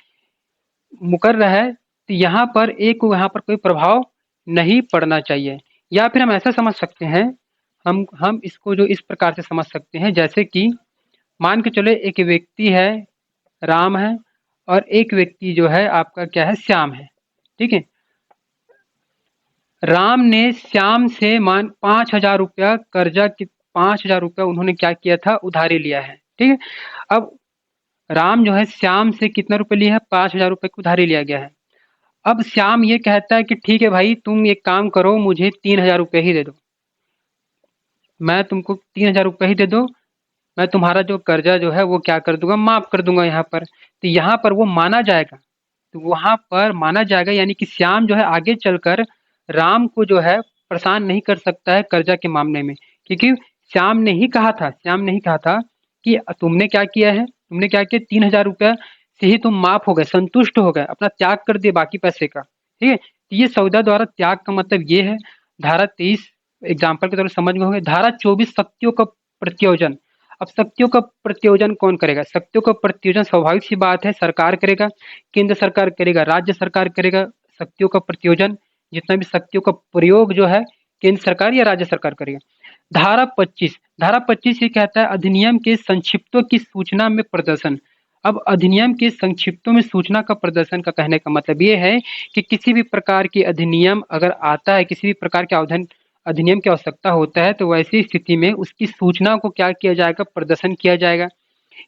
मुकर रहा है तो यहाँ पर ए को यहाँ पर कोई प्रभाव नहीं पड़ना चाहिए। या फिर हम ऐसा समझ सकते हैं, हम इसको जो इस प्रकार से समझ सकते हैं, जैसे कि मान के चले एक व्यक्ति है राम है और एक व्यक्ति जो है आपका क्या है, श्याम है, ठीक है। राम ने श्याम से मान 5,000 रुपया कर्जा की 5,000 रुपया उन्होंने क्या किया था, उधारी लिया है, ठीक है। अब राम जो है श्याम से कितना रुपए लिया है, 5,000 रुपये की उधारी लिया गया है। अब श्याम ये कहता है कि ठीक है भाई तुम एक काम करो, मुझे 3,000 रुपये ही दे दो, मैं तुमको 3,000 रुपये ही दे दो, मैं तुम्हारा जो कर्जा जो है वो क्या कर दूंगा, माफ कर दूंगा यहाँ पर। तो यहाँ पर वो माना जाएगा, तो वहां पर माना जाएगा, यानी कि श्याम जो है आगे चलकर राम को जो है परेशान नहीं कर सकता है कर्जा के मामले में, क्योंकि श्याम ने ही कहा था कि तुमने क्या किया है, तुमने क्या किया, 3,000 रुपया से ही तुम माफ हो गए, संतुष्ट हो गए, अपना त्याग कर दिए बाकी पैसे का, ठीक है। तो ये सौदा द्वारा त्याग का मतलब ये है। धारा 23 एग्जाम्पल के तौर पर समझ में हो गए। धारा 24 शक्तियों का प्रत्योजन। अब शक्तियों का प्रत्योजन कौन करेगा, शक्तियों का प्रत्योजन स्वाभाविक सी बात है सरकार करेगा, केंद्र सरकार करेगा, राज्य सरकार करेगा। शक्तियों का प्रत्योजन, जितना भी शक्तियों का प्रयोग जो है केंद्र सरकार या राज्य सरकार करेगा। धारा 25 ये कहता है अधिनियम के संक्षिप्तों की सूचना में प्रदर्शन। अब अधिनियम के संक्षिप्तों में सूचना का प्रदर्शन का कहने का मतलब ये है कि किसी भी प्रकार की अधिनियम अगर आता है, किसी भी प्रकार के अधिनियम की आवश्यकता होता है, तो वैसी स्थिति में उसकी सूचना को क्या किया जाएगा, प्रदर्शन किया जाएगा।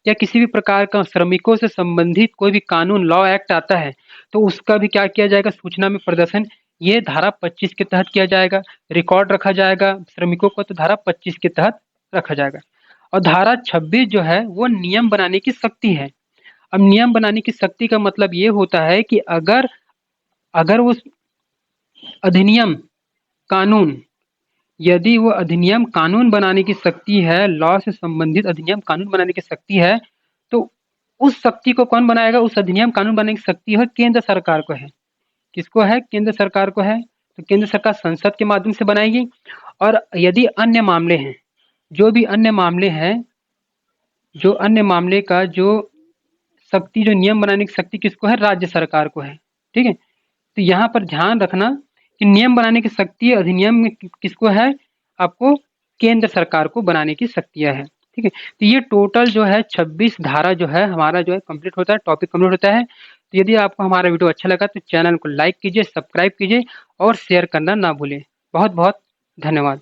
या किसी भी प्रकार का श्रमिकों से संबंधित कोई भी कानून लॉ एक्ट आता है तो उसका भी क्या किया जाएगा, सूचना में प्रदर्शन ये धारा 25 के तहत किया जाएगा। रिकॉर्ड रखा जाएगा श्रमिकों को तो धारा 25 के तहत रखा जाएगा। और धारा 26 जो है वो नियम बनाने की शक्ति है। अब नियम बनाने की शक्ति का मतलब ये होता है कि अगर अगर वो अधिनियम कानून यदि वो अधिनियम कानून बनाने की शक्ति है, लॉ से संबंधित अधिनियम कानून बनाने की शक्ति है, तो उस शक्ति को कौन बनाएगा, उस अधिनियम कानून बनाने की शक्ति है केंद्र सरकार को है। किसको है, केंद्र सरकार को है। तो केंद्र सरकार संसद के माध्यम से बनाएगी। और यदि अन्य मामले हैं, जो भी अन्य मामले हैं, जो अन्य मामले का जो शक्ति, जो नियम बनाने की शक्ति किसको है, राज्य सरकार को है। ठीक है, तो यहाँ पर ध्यान रखना कि नियम बनाने की शक्ति अधिनियम में किसको है, आपको केंद्र सरकार को बनाने की शक्तियां है। ठीक है, तो ये टोटल जो है 26 धारा जो है हमारा जो है कंप्लीट होता है, टॉपिक कंप्लीट होता है। तो यदि आपको हमारा वीडियो अच्छा लगा तो चैनल को लाइक कीजिए, सब्सक्राइब कीजिए और शेयर करना ना भूलें। बहुत बहुत धन्यवाद।